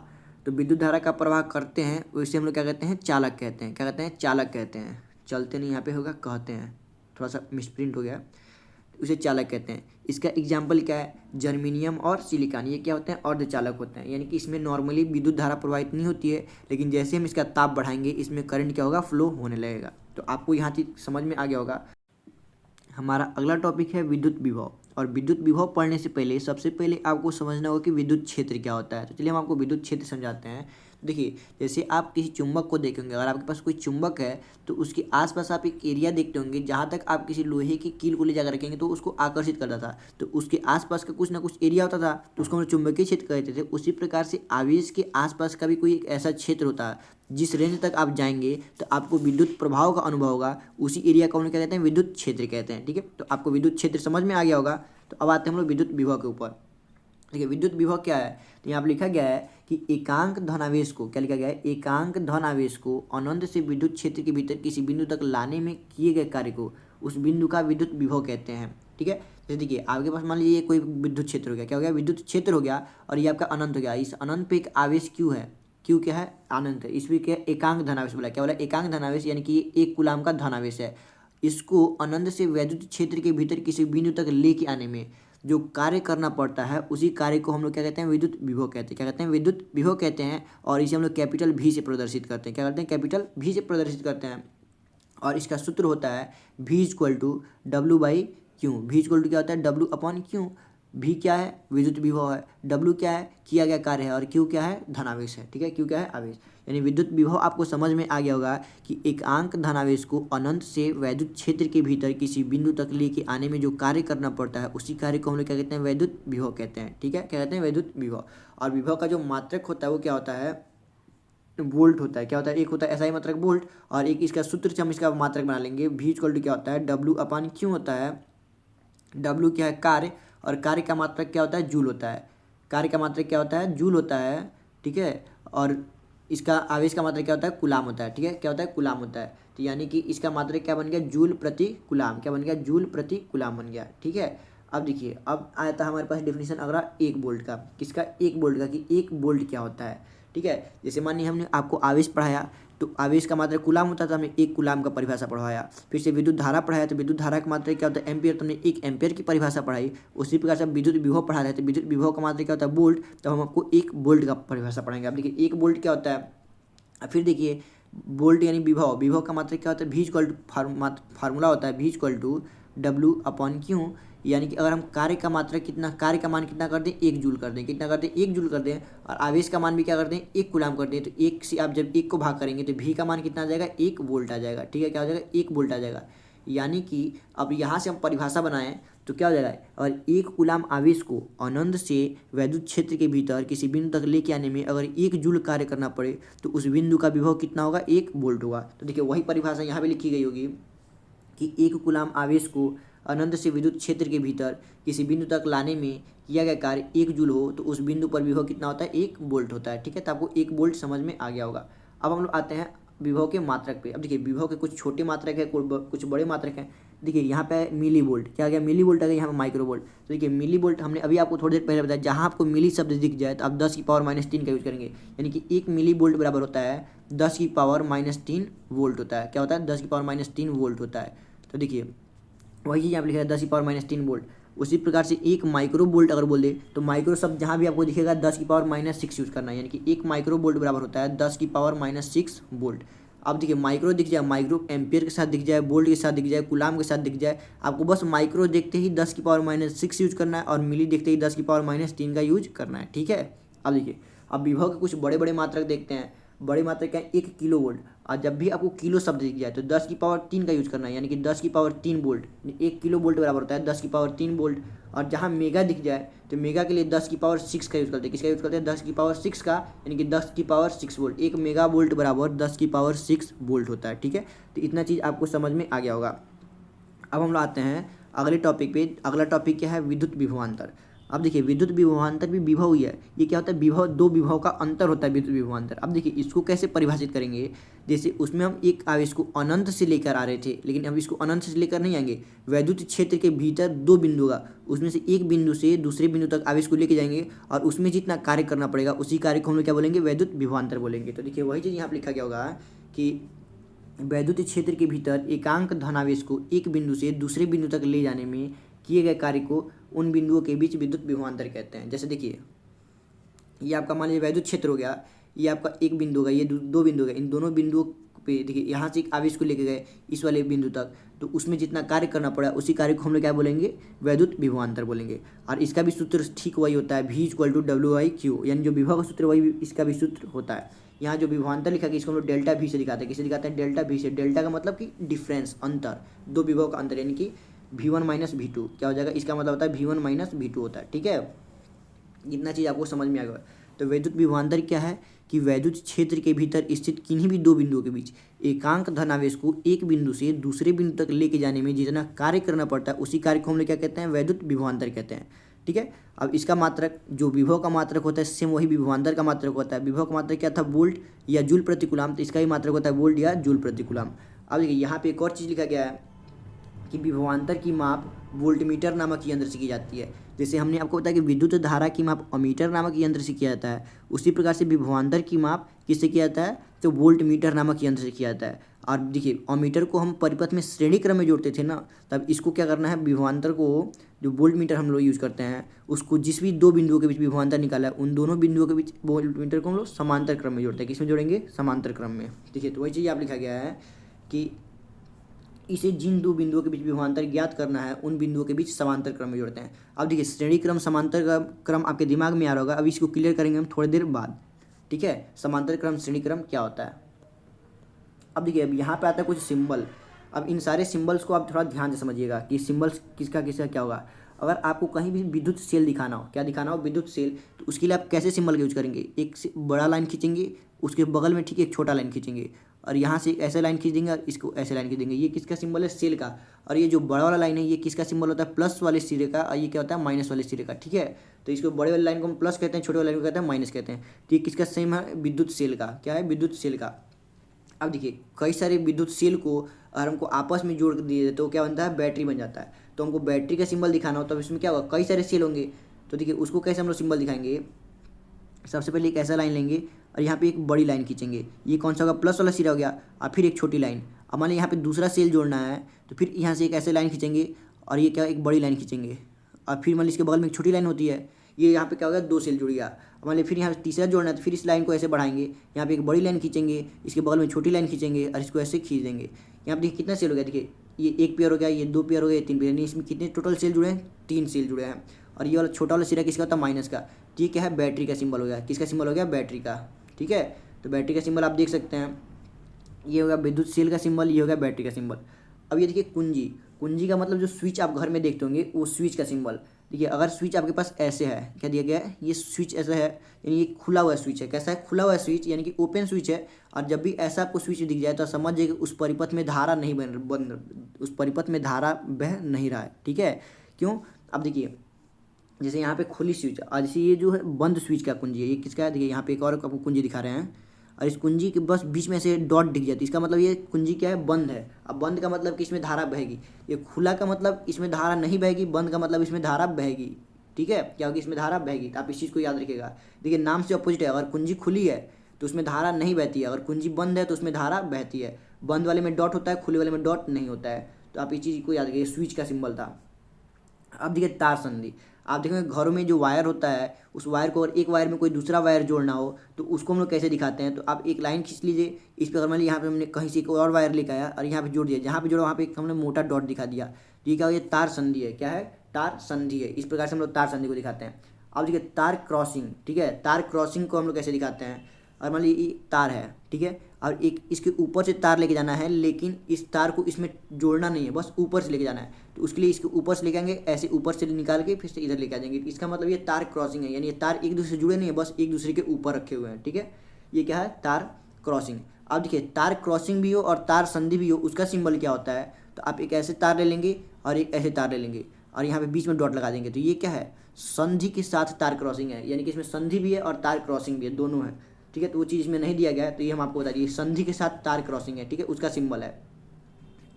तो विद्युत धारा का प्रवाह करते हैं उसे हम लोग क्या कहते हैं, चालक कहते हैं। क्या कहते हैं, चालक कहते हैं। चलते नहीं, यहाँ पे होगा कहते हैं, थोड़ा सा मिसप्रिंट हो गया, उसे चालक कहते हैं। इसका एग्जाम्पल क्या है, जर्मेनियम और सिलिकॉन, ये क्या होते हैं, अर्धचालक होते हैं। यानी कि इसमें नॉर्मली विद्युत धारा प्रवाहित नहीं होती है, लेकिन जैसे हम इसका ताप बढ़ाएंगे इसमें करंट क्या होगा, फ्लो होने लगेगा। तो आपको यहाँ चीज़ समझ में आ गया होगा। हमारा अगला टॉपिक है विद्युत विभव। और विद्युत विभव पढ़ने से पहले सबसे पहले आपको समझना होगा कि विद्युत क्षेत्र क्या होता है। तो चलिए हम आपको विद्युत क्षेत्र समझाते हैं। देखिए जैसे आप किसी चुंबक को देखेंगे, अगर आपके पास कोई चुंबक है तो उसके आसपास आप एक एरिया देखते होंगे, जहाँ तक आप किसी लोहे की कील को ले जाकर रखेंगे तो उसको आकर्षित करता था, तो उसके आसपास का कुछ ना कुछ एरिया होता था, तो उसको हम चुंबकीय क्षेत्र कहते थे। उसी प्रकार से आवेश के आसपास का भी कोई एक ऐसा क्षेत्र होता है, जिस रेंज तक आप जाएंगे तो आपको विद्युत प्रभाव का अनुभव होगा, उसी एरिया को हम क्या कहते हैं, विद्युत क्षेत्र कहते हैं। ठीक है, तो आपको विद्युत क्षेत्र समझ में आ गया होगा। तो अब आते हैं हम लोग विद्युत विभव के ऊपर। देखिए विद्युत विभव क्या है, तो यहाँ पर लिखा गया है कि एकांक धनावेश को, क्या लिखा गया है, एकांक धनावेश को अनंत से विद्युत क्षेत्र के भीतर किसी बिंदु तक लाने में किए गए कार्य को उस बिंदु का विद्युत विभव कहते हैं। ठीक है, जैसे देखिए आपके पास मान लीजिए कोई विद्युत क्षेत्र हो गया, क्या हो गया, विद्युत क्षेत्र हो गया, और ये आपका अनंत हो गया। इस अनंत पे एक आवेश क्यों है, क्यों क्या है, अनंत है, इसमें क्या एकांक धनावेश बोला। क्या बोला, एकांक धनावेश, यानी कि एक कूलाम का धनावेश है। इसको अनंत से वैद्युत क्षेत्र के भीतर किसी बिंदु तक लेके आने में जो कार्य करना पड़ता है उसी कार्य को हम लोग क्या कहते हैं, विद्युत विभव कहते हैं। क्या कहते हैं, विद्युत विभव कहते हैं। और इसे हम लोग कैपिटल भी से प्रदर्शित करते हैं। क्या करते हैं, कैपिटल भी से प्रदर्शित करते हैं। और इसका सूत्र होता है V equal to W by Q. V equal to क्या होता है, डब्ल्यू अपॉन क्यू। V क्या है, विद्युत विभव है, W क्या है, किया गया कार्य है, और Q क्या है, धनावेश है। ठीक है, Q क्या है, आवेश। यानी विद्युत विभव आपको समझ में आ गया होगा कि एकांक धनावेश को अनंत से वैद्युत क्षेत्र के भीतर किसी बिंदु तक लेके आने में जो कार्य करना पड़ता है उसी कार्य को हम लोग क्या कहते हैं, वैद्युत विभव कहते हैं। ठीक है, क्या कहते हैं, वैद्युत विभव। और विभव का जो मात्रक होता है वो क्या होता है, वोल्ट होता है। क्या होता है, एक होता है एसआई मात्रक वोल्ट, और एक इसका सूत्र से हम इसका मात्रक बना लेंगे। V इक्वल टू क्या होता है, डब्ल्यू अपान क्यू होता है। डब्ल्यू क्या है, कार्य, और कार्य का मात्रक क्या होता है, जूल होता है। कार्य का मात्रक क्या होता है, जूल होता है। ठीक है, और इसका आवेश का मात्रक क्या होता है, कुलाम होता है। ठीक है, क्या होता है, कुलाम होता है। तो यानी कि इसका मात्रक क्या बन गया, जूल प्रति कुलाम। क्या बन गया, जूल प्रति कुलाम बन गया। ठीक है, अब देखिए अब आया था हमारे पास डेफिनेशन अगला एक वोल्ट का। किसका, एक वोल्ट का, कि एक वोल्ट क्या होता है। ठीक है, जैसे मानिए हमने आपको आवेश पढ़ाया तो आवेश का मात्रक कुलाम होता था, हमने एक कुलाम का परिभाषा पढ़ाया। फिर से विद्युत धारा पढ़ाया तो विद्युत धारा का मात्रक क्या होता है, एम्पियर, तो हमने एक एम्पियर की परिभाषा पढ़ाई। उसी प्रकार से विद्युत विभव पढ़ा रहे थे, विद्युत विभव का मात्रक क्या होता है, वोल्ट, तो हम आपको एक वोल्ट का परिभाषा पढ़ाएंगे। अब देखिए एक वोल्ट क्या होता है। फिर देखिए वोल्ट यानी विभव, विभव का मात्रक क्या होता है, V इक्वल टू फार्मूला होता है V equal to W upon Q. यानी कि अगर हम कार्य का मान कितना कर दें, 1 जूल कर दें, कितना कर दें, 1 जूल कर दें, और आवेश का मान भी क्या कर दें, 1 कूलाम कर दें, तो 1 से आप जब 1 को भाग करेंगे तो भी का मान कितना आ जाएगा, 1 वोल्ट आ जाएगा। ठीक है, क्या हो जाएगा, 1 वोल्ट आ जाएगा। यानी कि अब यहाँ से हम परिभाषा बनाएं तो क्या हो जाएगा, और 1 कूलाम आवेश को अनंत से वैद्युत क्षेत्र के भीतर किसी बिंदु तक लेके आने में अगर 1 जूल कार्य करना पड़े तो उस बिंदु का विभव कितना होगा, 1 वोल्ट होगा। तो देखिए वही परिभाषा यहाँ पे लिखी गई होगी कि 1 कूलाम आवेश को अनंत से विद्युत क्षेत्र के भीतर किसी बिंदु तक लाने में किया गया कार्य 1 जूल हो तो उस बिंदु पर विभव कितना होता है, 1 वोल्ट होता है। ठीक है, तो आपको 1 वोल्ट समझ में आ गया होगा। अब हम लोग आते हैं विभव के मात्रक पे। अब देखिए विभव के कुछ छोटे मात्रक है, कुछ बड़े मात्रक हैं। देखिए यहाँ पे मिली वोल्ट, क्या आ गया, मिली वोल्ट आ गया, यहाँ पे माइक्रो वोल्ट। तो देखिए मिली वोल्ट हमने अभी आपको थोड़ी देर पहले बताया, जहाँ आपको मिली शब्द दिख जाए तो आप 10⁻³ का यूज करेंगे, यानी कि 1 मिली वोल्ट बराबर होता है 10⁻³ वोल्ट होता है। क्या होता है, 10⁻³ वोल्ट होता है। तो देखिए वही चीज़ यहाँ पे लिखा है 10⁻³ वोल्ट। उसी प्रकार से 1 माइक्रो वोल्ट अगर बोल दे तो माइक्रो शब्द जहाँ भी आपको दिखेगा 10⁻6 यूज करना है, यानी कि 1 माइक्रो वोल्ट बराबर होता है 10⁻6 वोल्ट। अब देखिए माइक्रो दिख जाए, माइक्रो एम्पियर के साथ दिख जाए, वोल्ट के साथ दिख जाए, कूलाम के साथ दिख जाए, आपको बस माइक्रो देखते ही 10⁻6 यूज करना है और मिली देखते ही 10⁻³ का यूज करना है। ठीक है, अब देखिए अब विभव के कुछ बड़े बड़े मात्रक देखते हैं। बड़े मात्रक क्या है, 1 किलो वोल्ट, और जब भी आपको किलो शब्द दिख जाए तो 10⁻³ का यूज करना है, यानी कि 10⁻³ वोल्ट। 1 किलो वोल्ट बराबर होता है 10⁻³ वोल्ट। और जहाँ मेगा दिख जाए तो मेगा के लिए 10⁻6 का यूज करते हैं। किसका यूज करते हैं, 10⁻6 का, यानी कि 10⁻6 वोल्ट। 1 मेगा वोल्ट बराबर 10⁻6 वोल्ट होता है। ठीक है, तो इतना चीज़ आपको समझ में आ गया होगा। अब हम लोग आते हैं अगले टॉपिक पे। अगला टॉपिक क्या है, विद्युत विभवांतर। अब देखिए विद्युत विभवांतर भी विभव ही है। ये क्या होता है, विभव, दो विभव का अंतर होता है विद्युत विभवांतर। अब देखिए इसको कैसे परिभाषित करेंगे, जैसे उसमें हम एक आवेश को अनंत से लेकर आ रहे थे, लेकिन अब इसको अनंत से लेकर नहीं आएंगे। वैद्युत क्षेत्र के भीतर 2 बिंदु होगा, उसमें से एक बिंदु से दूसरे बिंदु तक आवेश को लेके जाएंगे और उसमें जितना कार्य करना पड़ेगा उसी कार्य को हम लोग क्या बोलेंगे, वैद्युत विभवांतर बोलेंगे। तो देखिए वही चीज़ यहाँ पर लिखा गया होगा कि वैद्युत क्षेत्र के भीतर एकांक धनावेश को एक बिंदु से दूसरे बिंदु तक ले जाने में किए गए कार्य को उन बिंदुओं के बीच विद्युत विभवांतर कहते हैं। जैसे देखिए ये आपका मान लीजिए वैद्युत क्षेत्र हो गया, ये आपका एक बिंदु होगा, ये 2 बिंदु होगा। इन दोनों बिंदुओं पे देखिए यहाँ से एक आवेश को लेके गए इस वाले बिंदु तक, तो उसमें जितना कार्य करना पड़ा उसी कार्य को हम लोग क्या बोलेंगे, वैद्युत विभवांतर बोलेंगे। और इसका भी सूत्र ठीक वही होता है, V=WI/Q, यानी जो विभव का सूत्र वही इसका भी सूत्र होता है। यहाँ जो विभवांतर लिखा गया इसको हम लोग डेल्टा V से दिखाते हैं। किसे दिखाते हैं, डेल्टा V से। डेल्टा का मतलब कि डिफरेंस, अंतर, दो विभव का अंतर, यानी कि V1 - V2 क्या हो जाएगा, इसका मतलब होता है V1 - V2 होता है। ठीक है, इतना चीज़ आपको समझ में आ गया। तो वैद्युत विभवांतर क्या है कि वैद्युत क्षेत्र के भीतर स्थित किन्हीं भी 2 बिंदुओं के बीच एकांक धनावेश को एक बिंदु से दूसरे बिंदु तक लेके जाने में जितना कार्य करना पड़ता है उसी कार्य को हम लोग क्या कहते हैं, वैद्युत विभवांतर कहते हैं। ठीक है, अब इसका मात्रक जो विभव का मात्रक होता है सेम वही विभवांतर का मात्रक होता है। विभव का मात्रक क्या था, वोल्ट या जूल प्रति कूलाम, तो इसका भी मात्रक होता है वोल्ट या जूल प्रति कूलाम। अब देखिए यहाँ पे एक और चीज़ लिखा गया है कि विभवांतर की माप वोल्टमीटर नामक यंत्र से की जाती है। जैसे हमने आपको बताया कि विद्युत धारा की माप अमीटर नामक यंत्र से किया जाता है, उसी प्रकार से विभवांतर की माप किससे किया जाता है, तो वोल्टमीटर नामक यंत्र से किया जाता है। और देखिए अमीटर को हम परिपथ में श्रेणी क्रम में जोड़ते थे ना, तब इसको क्या करना है, विभवांतर को जो वोल्टमीटर हम लोग यूज़ करते हैं उसको जिस भी 2 बिंदुओं के बीच विभवांतर निकाला है उन दोनों बिंदुओं के बीच वोल्टमीटर को हम लोग समांतर क्रम में जोड़ते हैं। किसमें जोड़ेंगे, समांतर क्रम में। देखिए तो वही चीज़ आप लिखा गया है कि इसे जिन 2 बिंदुओं के बीच विभवांतर ज्ञात करना है उन बिंदुओं के बीच समांतर क्रम में जोड़ते हैं। अब देखिए श्रेणी क्रम समांतर क्रम आपके दिमाग में आ रहा होगा, अब इसको क्लियर करेंगे हम थोड़ी देर बाद। ठीक है, समांतर क्रम श्रेणी क्रम क्या होता है। अब देखिए अब यहाँ पे आता है कुछ सिंबल। अब इन सारे सिंबल्स को आप थोड़ा ध्यान से समझिएगा कि सिंबल्स किसका किसका क्या होगा। अगर आपको कहीं भी विद्युत सेल दिखाना हो, क्या दिखाना हो, विद्युत सेल, तो उसके लिए आप कैसे सिंबल का यूज करेंगे, एक से बड़ा लाइन खींचेंगे, उसके बगल में ठीक एक छोटा लाइन खींचेंगे, और यहाँ से ऐसे लाइन खींच देंगे और इसको ऐसे लाइन खींच देंगे। ये किसका सिंबल है, सेल का। और ये जो बड़ा वाला लाइन है ये किसका सिंबल होता है, प्लस वाले सिरे का, और ये क्या होता है, माइनस वाले सिरे का। ठीक है, तो इसको बड़े वाले लाइन को हम प्लस कहते हैं, छोटे वाले लाइन को कहते हैं माइनस कहते हैं। तो ये किसका सेम है, विद्युत सेल का। क्या है, विद्युत सेल का। अब देखिए कई सारे विद्युत सेल को अगर हमको आपस में जोड़ दिए तो क्या बनता है, बैटरी बन जाता है। तो हमको बैटरी का सिंबल दिखाना हो तो इसमें क्या होगा, कई सारे सेल होंगे। तो देखिए उसको कैसे हम लोग सिंबल दिखाएंगे, सबसे पहले एक ऐसा लाइन लेंगे और यहाँ पे एक बड़ी लाइन खींचेंगे, ये कौन सा होगा, प्लस वाला सिरा हो गया, और फिर एक छोटी लाइन। अब मान लीजिए यहाँ पे दूसरा सेल जोड़ना है तो फिर यहाँ से एक ऐसे लाइन खींचेंगे और ये क्या, एक बड़ी लाइन खींचेंगे, और फिर मान लीजिए इसके बगल में एक छोटी लाइन होती है, ये यहाँ पे क्या होगा, 2 सेल जुड़ गया। अब मान लीजिए फिर यहाँ तीसरा जोड़ना है तो फिर इस लाइन को ऐसे बढ़ाएंगे, यहाँ पे एक बड़ी लाइन खींचेंगे, इसके बगल में छोटी लाइन खींचेंगे और इसको ऐसे खींच देंगे। यहाँ पे देखिए कितना सेल हो गया, देखिए ये 1 पेयर हो गया, ये 2 पेयर हो गया, ये 3 पेयर, इसमें कितने टोटल सेल जुड़े हैं, 3 सेल जुड़े हैं। और ये वाला छोटा वाला सिरा किसका होता है, माइनस का। तो ये क्या है, बैटरी का सिंबल हो गया। किसका सिंबल हो गया, बैटरी का। ठीक है, तो बैटरी का सिंबल आप देख सकते हैं, ये होगा विद्युत सेल का सिंबल, ये होगा बैटरी का सिंबल। अब ये देखिए कुंजी, कुंजी का मतलब जो स्विच आप घर में देखते होंगे वो स्विच का सिंबल। देखिए अगर स्विच आपके पास ऐसे है, क्या दिया गया है, ये स्विच ऐसा है, यानी ये खुला हुआ स्विच है। कैसा है, खुला हुआ स्विच, यानी कि ओपन स्विच है। और जब भी ऐसा आपको स्विच दिख जाए तो समझ जाइए कि उस परिपथ में धारा नहीं उस परिपथ में धारा बह नहीं रहा है। ठीक है, क्यों, अब देखिए जैसे यहाँ पे खुली स्विच और जैसे ये जो है बंद स्विच का कुंजी है, ये किसका है, देखिए यहाँ पे एक और आपको कुंजी दिखा रहे हैं और इस कुंजी के बस बीच में से डॉट दिख जाती है, इसका मतलब ये कुंजी क्या है, बंद है। अब बंद का मतलब कि इसमें धारा बहेगी, ये खुला का मतलब इसमें धारा नहीं बहेगी, बंद का मतलब इसमें धारा बहेगी। ठीक है, क्या होगी, इसमें धारा बहेगी। तो आप इस चीज़ को याद रखिएगा। देखिए नाम से अपोजिट है, अगर कुंजी खुली है तो उसमें धारा नहीं बहती है, अगर कुंजी बंद है तो उसमें धारा बहती है। बंद वाले में डॉट होता है, खुले वाले में डॉट नहीं होता है। तो आप इस चीज़ को याद रखिए, स्विच का सिंबल था। अब देखिए तार संधि, आप देखेंगे घरों में जो वायर होता है उस वायर को अगर एक वायर में कोई दूसरा वायर जोड़ना हो तो उसको हम लोग कैसे दिखाते हैं। तो आप एक लाइन खींच लीजिए, इस पर मान लीजिए यहाँ पे हमने कहीं से एक और वायर लेकर आया और यहाँ पे जोड़ दिया, जहाँ पे जोड़ा वहाँ पे हमने मोटा डॉट दिखा दिया। तो ये क्या हो, ये तार संधि है। क्या है, तार संधि है। इस प्रकार से हम लोग तार संधि को दिखाते हैं। अब देखिए तार क्रॉसिंग, ठीक है, तार क्रॉसिंग को हम लोग कैसे दिखाते हैं। और मान लीजिए ये तार है, ठीक है, और एक इसके ऊपर से तार लेके जाना है, लेकिन इस तार को इसमें जोड़ना नहीं है, बस ऊपर से लेके जाना है। तो उसके लिए इसके ऊपर से लेके आएंगे, ऐसे ऊपर से निकाल के फिर से इधर लेके आ जाएंगे। इसका मतलब ये तार क्रॉसिंग है, यानी ये तार एक दूसरे से जुड़े नहीं है, बस एक दूसरे के ऊपर रखे हुए हैं। ठीक है, ये क्या है, तार क्रॉसिंग। अब देखिए तार क्रॉसिंग भी हो और तार संधि भी हो, उसका सिंबल क्या होता है। तो आप एक ऐसे तार ले लेंगे और एक ऐसे तार ले लेंगे और यहाँ पे बीच में डॉट लगा देंगे। तो ये क्या है, संधि के साथ तार क्रॉसिंग है, यानी कि इसमें संधि भी है और तार क्रॉसिंग भी है, दोनों है। ठीक है, तो वो चीज़ इसमें नहीं दिया गया है, तो ये हम आपको बता दिए, संधि के साथ तार क्रॉसिंग है। ठीक है, उसका सिंबल है।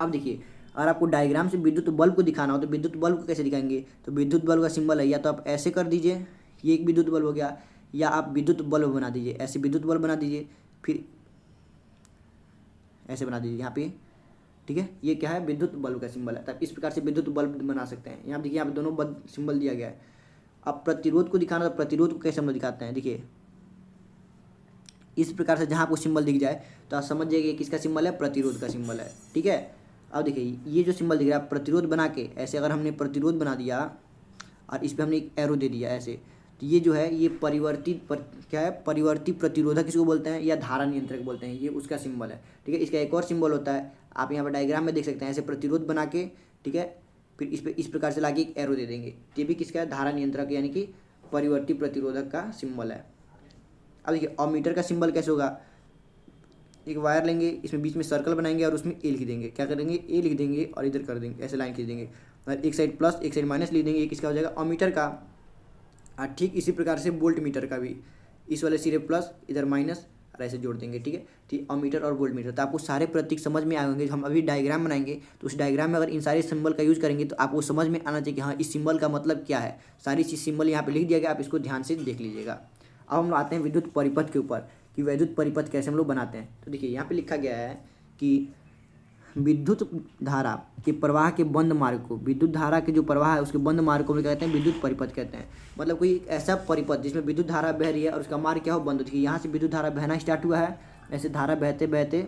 अब देखिए अगर आपको डायग्राम से विद्युत बल्ब को दिखाना हो तो विद्युत बल्ब को कैसे दिखाएंगे। तो विद्युत बल्ब का सिंबल है, या तो आप ऐसे कर दीजिए, ये एक विद्युत बल्ब हो गया, या आप विद्युत बल्ब बना दीजिए, ऐसे विद्युत बल्ब बना दीजिए, फिर ऐसे बना दीजिए यहाँ पे। ठीक है, ये क्या है, विद्युत बल्ब का सिंबल है। तब इस प्रकार से विद्युत बल्ब बना सकते हैं। यहाँ देखिए यहाँ पे दोनों सिंबल दिया गया है। अब प्रतिरोध को दिखाना, तो प्रतिरोध को कैसे हम लोग दिखाते हैं। देखिए इस प्रकार से जहाँ आपको सिंबल दिख जाए तो आप समझ जाइए किसका सिंबल है, प्रतिरोध का सिंबल है। ठीक है, अब देखिए ये जो सिंबल दिख रहा है प्रतिरोध बना के, ऐसे अगर हमने प्रतिरोध बना दिया और इस पर हमने एक एरो दे दिया ऐसे, तो ये जो है ये क्या है, परिवर्ती प्रतिरोधक किसको बोलते हैं, या धारा नियंत्रक बोलते हैं, ये उसका सिंबल है। ठीक है, इसका एक और सिंबल होता है, आप यहाँ पर डायग्राम में देख सकते हैं, ऐसे प्रतिरोध बना के, ठीक है, फिर इस पर इस प्रकार से लाके एक एरो दे देंगे, ये भी किसका है, धारा नियंत्रक यानी कि परिवर्ती प्रतिरोधक का सिंबल है। अब देखिए अमीटर का सिंबल कैसे होगा, एक वायर लेंगे, इसमें बीच में सर्कल बनाएंगे और उसमें ए लिख देंगे, क्या करेंगे, ए लिख देंगे और इधर कर देंगे, ऐसे लाइन खींच देंगे और एक साइड प्लस एक साइड माइनस लिख देंगे, ये किसका हो जाएगा, अमीटर का। और ठीक इसी प्रकार से वोल्ट मीटर का भी, इस वाले सिरे प्लस इधर माइनस और ऐसे जोड़ देंगे। ठीक है, ठीक अमीटर और वोल्ट मीटर। तो आपको सारे प्रतीक समझ में आए होंगे। हम अभी डायग्राम बनाएंगे तो उस डायग्राम में अगर इन सारे सिंबल का यूज़ करेंगे तो आपको समझ में आना चाहिए कि हाँ इस सिंबल का मतलब क्या है। सारी चीज़ सिंबल यहाँ पे लिख दिया गया, आप इसको ध्यान से देख लीजिएगा। अब हम आते हैं विद्युत परिपथ के ऊपर कि विद्युत परिपथ कैसे हम लोग बनाते हैं। तो देखिए यहाँ पे लिखा गया है कि विद्युत धारा के प्रवाह के बंद मार्ग को, विद्युत धारा के जो प्रवाह है उसके बंद मार्ग को हम कहते हैं विद्युत परिपथ कहते हैं। मतलब कोई ऐसा परिपथ जिसमें विद्युत धारा बह रही है और उसका मार्ग क्या हो, बंद हो। देखिए यहाँ से विद्युत धारा बहना स्टार्ट हुआ है, ऐसे धारा बहते बहते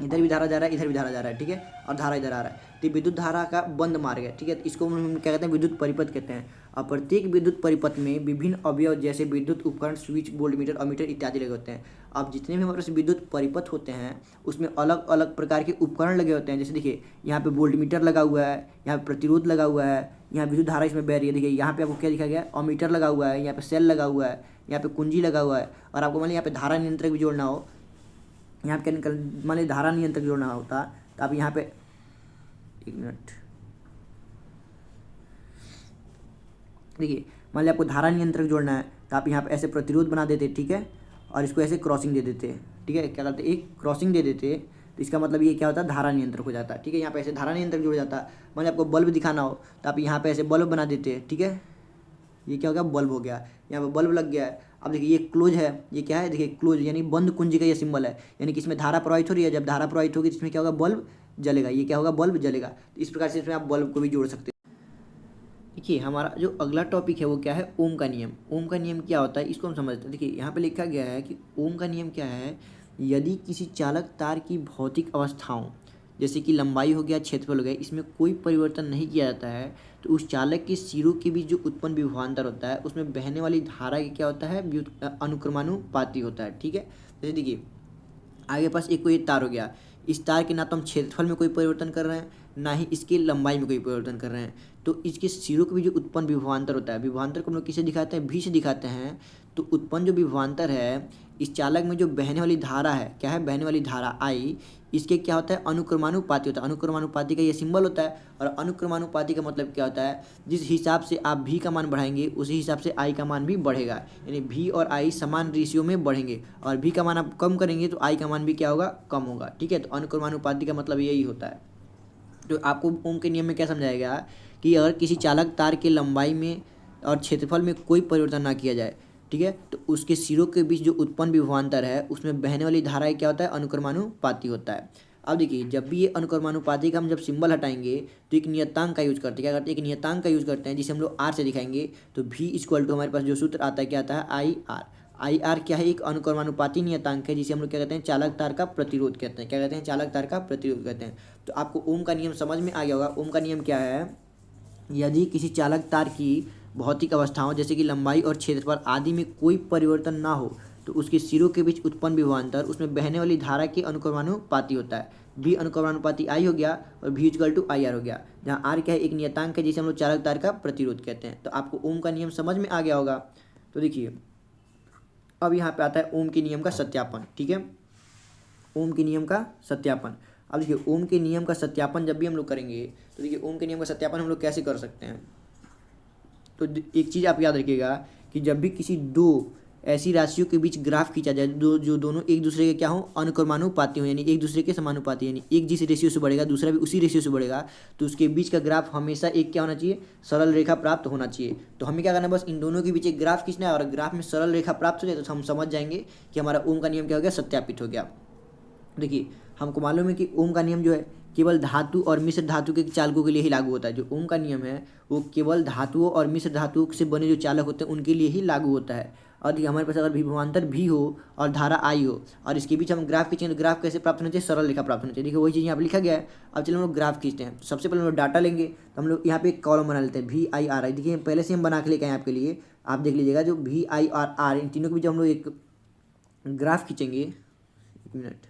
इधर भी धारा जा रहा है, इधर भी धारा जा रहा है, ठीक है, और धारा इधर आ रहा है, तो विद्युत धारा का बंद मार्ग है। ठीक है, इसको हम क्या कहते हैं, विद्युत परिपथ कहते हैं। और प्रत्येक विद्युत परिपथ में विभिन्न अवयव जैसे विद्युत उपकरण, स्विच, वोल्टमीटर, अमीटर इत्यादि लगे होते हैं। अब जितने भी हमारे पास विद्युत परिपथ होते हैं उसमें अलग अलग प्रकार के उपकरण लगे होते हैं। जैसे देखिए यहाँ पे वोल्टमीटर लगा हुआ है, यहाँ पे प्रतिरोध लगा हुआ है, यहाँ विद्युत धारा इसमें बह रही है। देखिए यहाँ पे आपको क्या दिखा गया, अमीटर लगा हुआ है, यहाँ पे सेल लगा हुआ है, यहाँ पे कुंजी लगा हुआ है। और आपको मान लीजिए यहाँ पे धारा नियंत्रक भी जोड़ना हो, यहाँ पे निकल मान लीजिए धारा नियंत्रक जोड़ना होता तो आप यहाँ पे, एक मिनट, देखिए मान लीजिए आपको धारा नियंत्रक जोड़ना है तो आप यहाँ पे ऐसे प्रतिरोध बना देते, ठीक है, और इसको ऐसे क्रॉसिंग दे देते, ठीक है, क्या करते, एक क्रॉसिंग दे देते, तो इसका मतलब ये क्या होता है, धारा नियंत्रक हो जाता है। ठीक है, यहाँ पे ऐसे धारा नियंत्रक जुड़ जाता है। मान लीजिए आपको बल्ब दिखाना हो तो आप यहाँ पे ऐसे बल्ब बना देते, ठीक है, ये क्या हो गया, बल्ब हो गया, यहाँ पे बल्ब लग गया है। अब देखिए ये क्लोज है, ये क्या है, देखिए क्लोज यानी बंद कुंजी का ये सिंबल है, यानी कि इसमें धारा प्रवाहित हो रही है। जब धारा प्रवाहित होगी तो इसमें क्या होगा, बल्ब जलेगा, ये क्या होगा, बल्ब जलेगा। तो इस प्रकार से इसमें आप बल्ब को भी जोड़ सकते हैं। देखिए हमारा जो अगला टॉपिक है वो क्या है, ओम का नियम। ओम का नियम क्या होता है इसको हम समझते हैं। देखिए यहाँ पे लिखा गया है कि ओम का नियम क्या है, यदि किसी चालक तार की भौतिक अवस्थाओं जैसे कि लंबाई हो गया, क्षेत्रफल हो गया, इसमें कोई परिवर्तन नहीं किया जाता है तो उस चालक के सिरों के बीच जो उत्पन्न विभवांतर होता है उसमें बहने वाली धारा की क्या होता है, अनुक्रमानुपाती होता है। ठीक है, जैसे देखिए आगे पास एक कोई तार हो गया, इस तार के ना तो हम क्षेत्रफल में कोई परिवर्तन कर रहे हैं ना ही इसकी लंबाई में कोई परिवर्तन कर रहे हैं, तो इसके सिरों के भी जो उत्पन्न विभवांतर होता है, विभवांतर को हम लोग किसे दिखाते हैं, भी से दिखाते हैं। तो उत्पन्न जो विभवांतर है इस चालक में जो बहने वाली धारा है, क्या है, बहने वाली धारा आई, इसके क्या होता है, अनुक्रमानुपाती होता है। अनुक्रमानुपाती का ये सिंबल होता है। और अनुक्रमानुपाती का मतलब क्या होता है, जिस हिसाब से आप भी का मान बढ़ाएंगे उसी हिसाब से आई का मान भी बढ़ेगा, यानी भी और आई समान रेशियो में बढ़ेंगे, और भी का मान आप कम करेंगे तो आई का मान भी क्या होगा, कम होगा। ठीक है, तो अनुक्रमानुपाती का मतलब यही होता है। तो आपको ओम के नियम में क्या समझाएगा कि अगर किसी चालक तार के लंबाई में और क्षेत्रफल में कोई परिवर्तन ना किया जाए, ठीक है, तो उसके सिरों के बीच जो उत्पन्न विभवांतर है उसमें बहने वाली धारा क्या होता है, अनुक्रमानुपाती होता है। अब देखिए जब भी ये अनुक्रमानुपाती का हम जब सिंबल हटाएंगे तो एक नियतांक का यूज करते हैं, क्या करते हैं, एक नियतांक का यूज करते हैं जिसे हम लोग आर से दिखाएंगे। तो भी इक्वल टू हमारे पास जो सूत्र आता है क्या आता है, आई आर। आई आर क्या है, एक अनुक्रमानुपाती नियतांक है जिसे हम लोग क्या कहते हैं, चालक तार का प्रतिरोध कहते हैं। क्या कहते हैं, चालक तार का प्रतिरोध कहते हैं। तो आपको ओम का नियम समझ में आ गया होगा। ओम का नियम क्या है, यदि किसी चालक तार की भौतिक अवस्थाओं जैसे कि लंबाई और क्षेत्रफल आदि में कोई परिवर्तन ना हो तो उसके सिरों के बीच उत्पन्न विभवांतर उसमें बहने वाली धारा के अनुक्रमानुपाती होता है। भी अनुक्रमानुपाती आई हो गया और भी इक्वल टू आई आर हो गया, जहाँ आर क्या है, एक नियतांक है जिसे हम लोग चालक तार का प्रतिरोध कहते हैं। तो आपको ओम का नियम समझ में आ गया होगा। तो देखिए अब यहाँ पे आता है ओम के नियम का सत्यापन। ठीक है, ओम के नियम का सत्यापन। अब देखिए ओम के नियम का सत्यापन जब भी हम लोग करेंगे तो देखिए ओम के नियम का सत्यापन हम लोग कैसे कर सकते हैं। तो एक चीज़ आप याद रखिएगा कि जब भी किसी दो ऐसी राशियों के बीच ग्राफ खींचा जाए जो दोनों एक दूसरे के क्या हो, अनुक्रमानुपाती हो, यानी एक दूसरे के समानुपाती, यानी एक जिस रेशियो से बढ़ेगा दूसरा भी उसी रेशियो से बढ़ेगा, तो उसके बीच का ग्राफ हमेशा एक क्या होना चाहिए, सरल रेखा प्राप्त होना चाहिए। तो हमें क्या करना है, बस इन दोनों के बीच एक ग्राफ खींचना है और ग्राफ में सरल रेखा प्राप्त हो जाए तो हम समझ जाएंगे कि हमारा ओम का नियम क्या हो गया, सत्यापित हो गया। देखिए हमको मालूम है कि ओम का नियम जो है केवल धातु और मिश्र धातु के चालकों के लिए ही लागू होता है। जो ओम का नियम है वो केवल धातुओं और मिश्र धातुओं से बने जो चालक होते हैं उनके लिए ही लागू होता है। और देखिए हमारे पास अगर विभवांतर भी हो और धारा आई हो और इसके बीच हम ग्राफ खींचेंगे तो ग्राफ कैसे प्राप्त होना चाहिए, सरल रेखा प्राप्त होना चाहिए। देखिए वही चीज़ यहाँ पर लिखा गया है। अब चलो हम लोग ग्राफ खींचते हैं। तो सबसे पहले हम लोग डाटा लेंगे, तो हम लोग यहाँ पे एक कॉलम बना लेते हैं, भी आई आर आई। देखिए पहले से हम बना के लेके आए आपके लिए, आप देख लीजिएगा। जो भी आई और आर इन तीनों के बीच हम लोग एक ग्राफ खींचेंगे। एक मिनट,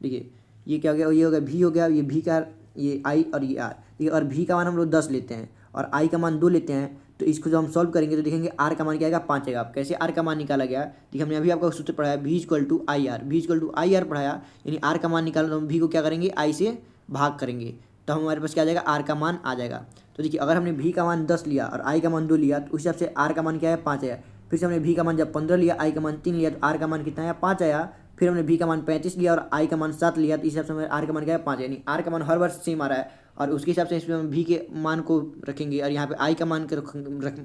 देखिए ये क्या हो गया, ये हो गया भी हो गया, ये भी का ये आई और ये आर। ठीक है, और भी का मान हम लोग 10 लेते हैं और आई का मान 2 लेते हैं। तो इसको जब हम सॉल्व करेंगे तो देखेंगे आर का मान क्या आएगा, 5 आएगा। आप कैसे आर का मान निकाला गया, देखिए हमने अभी आपका सूत्र पढ़ाया, भी इक्वल टू आई आर। भी इक्वल टू आई आर पढ़ाया, यानी आर का मान निकाला तो हम भी को क्या करेंगे, आई से भाग करेंगे, तो हमारे पास क्या आ जाएगा, आर का मान आ जाएगा। तो देखिए अगर हमने भी का मान 10 लिया और आई का मान 2 लिया तो उस हिसाब से आर का मान क्या है, 5 आया। फिर से हमने भी का मान जब 15 लिया, आई का मान 3 लिया तो आर का मान कितना आया, 5 आया। फिर हमने भी का मान 35 लिया और आई का मान 7 लिया तो इस हिसाब से हमारे आर का मान क्या है, 5, यानी आर का मान हर बार सेम आ रहा है। और उसके हिसाब से इसमें हम भी के मान को रखेंगे और यहाँ पे आई का मान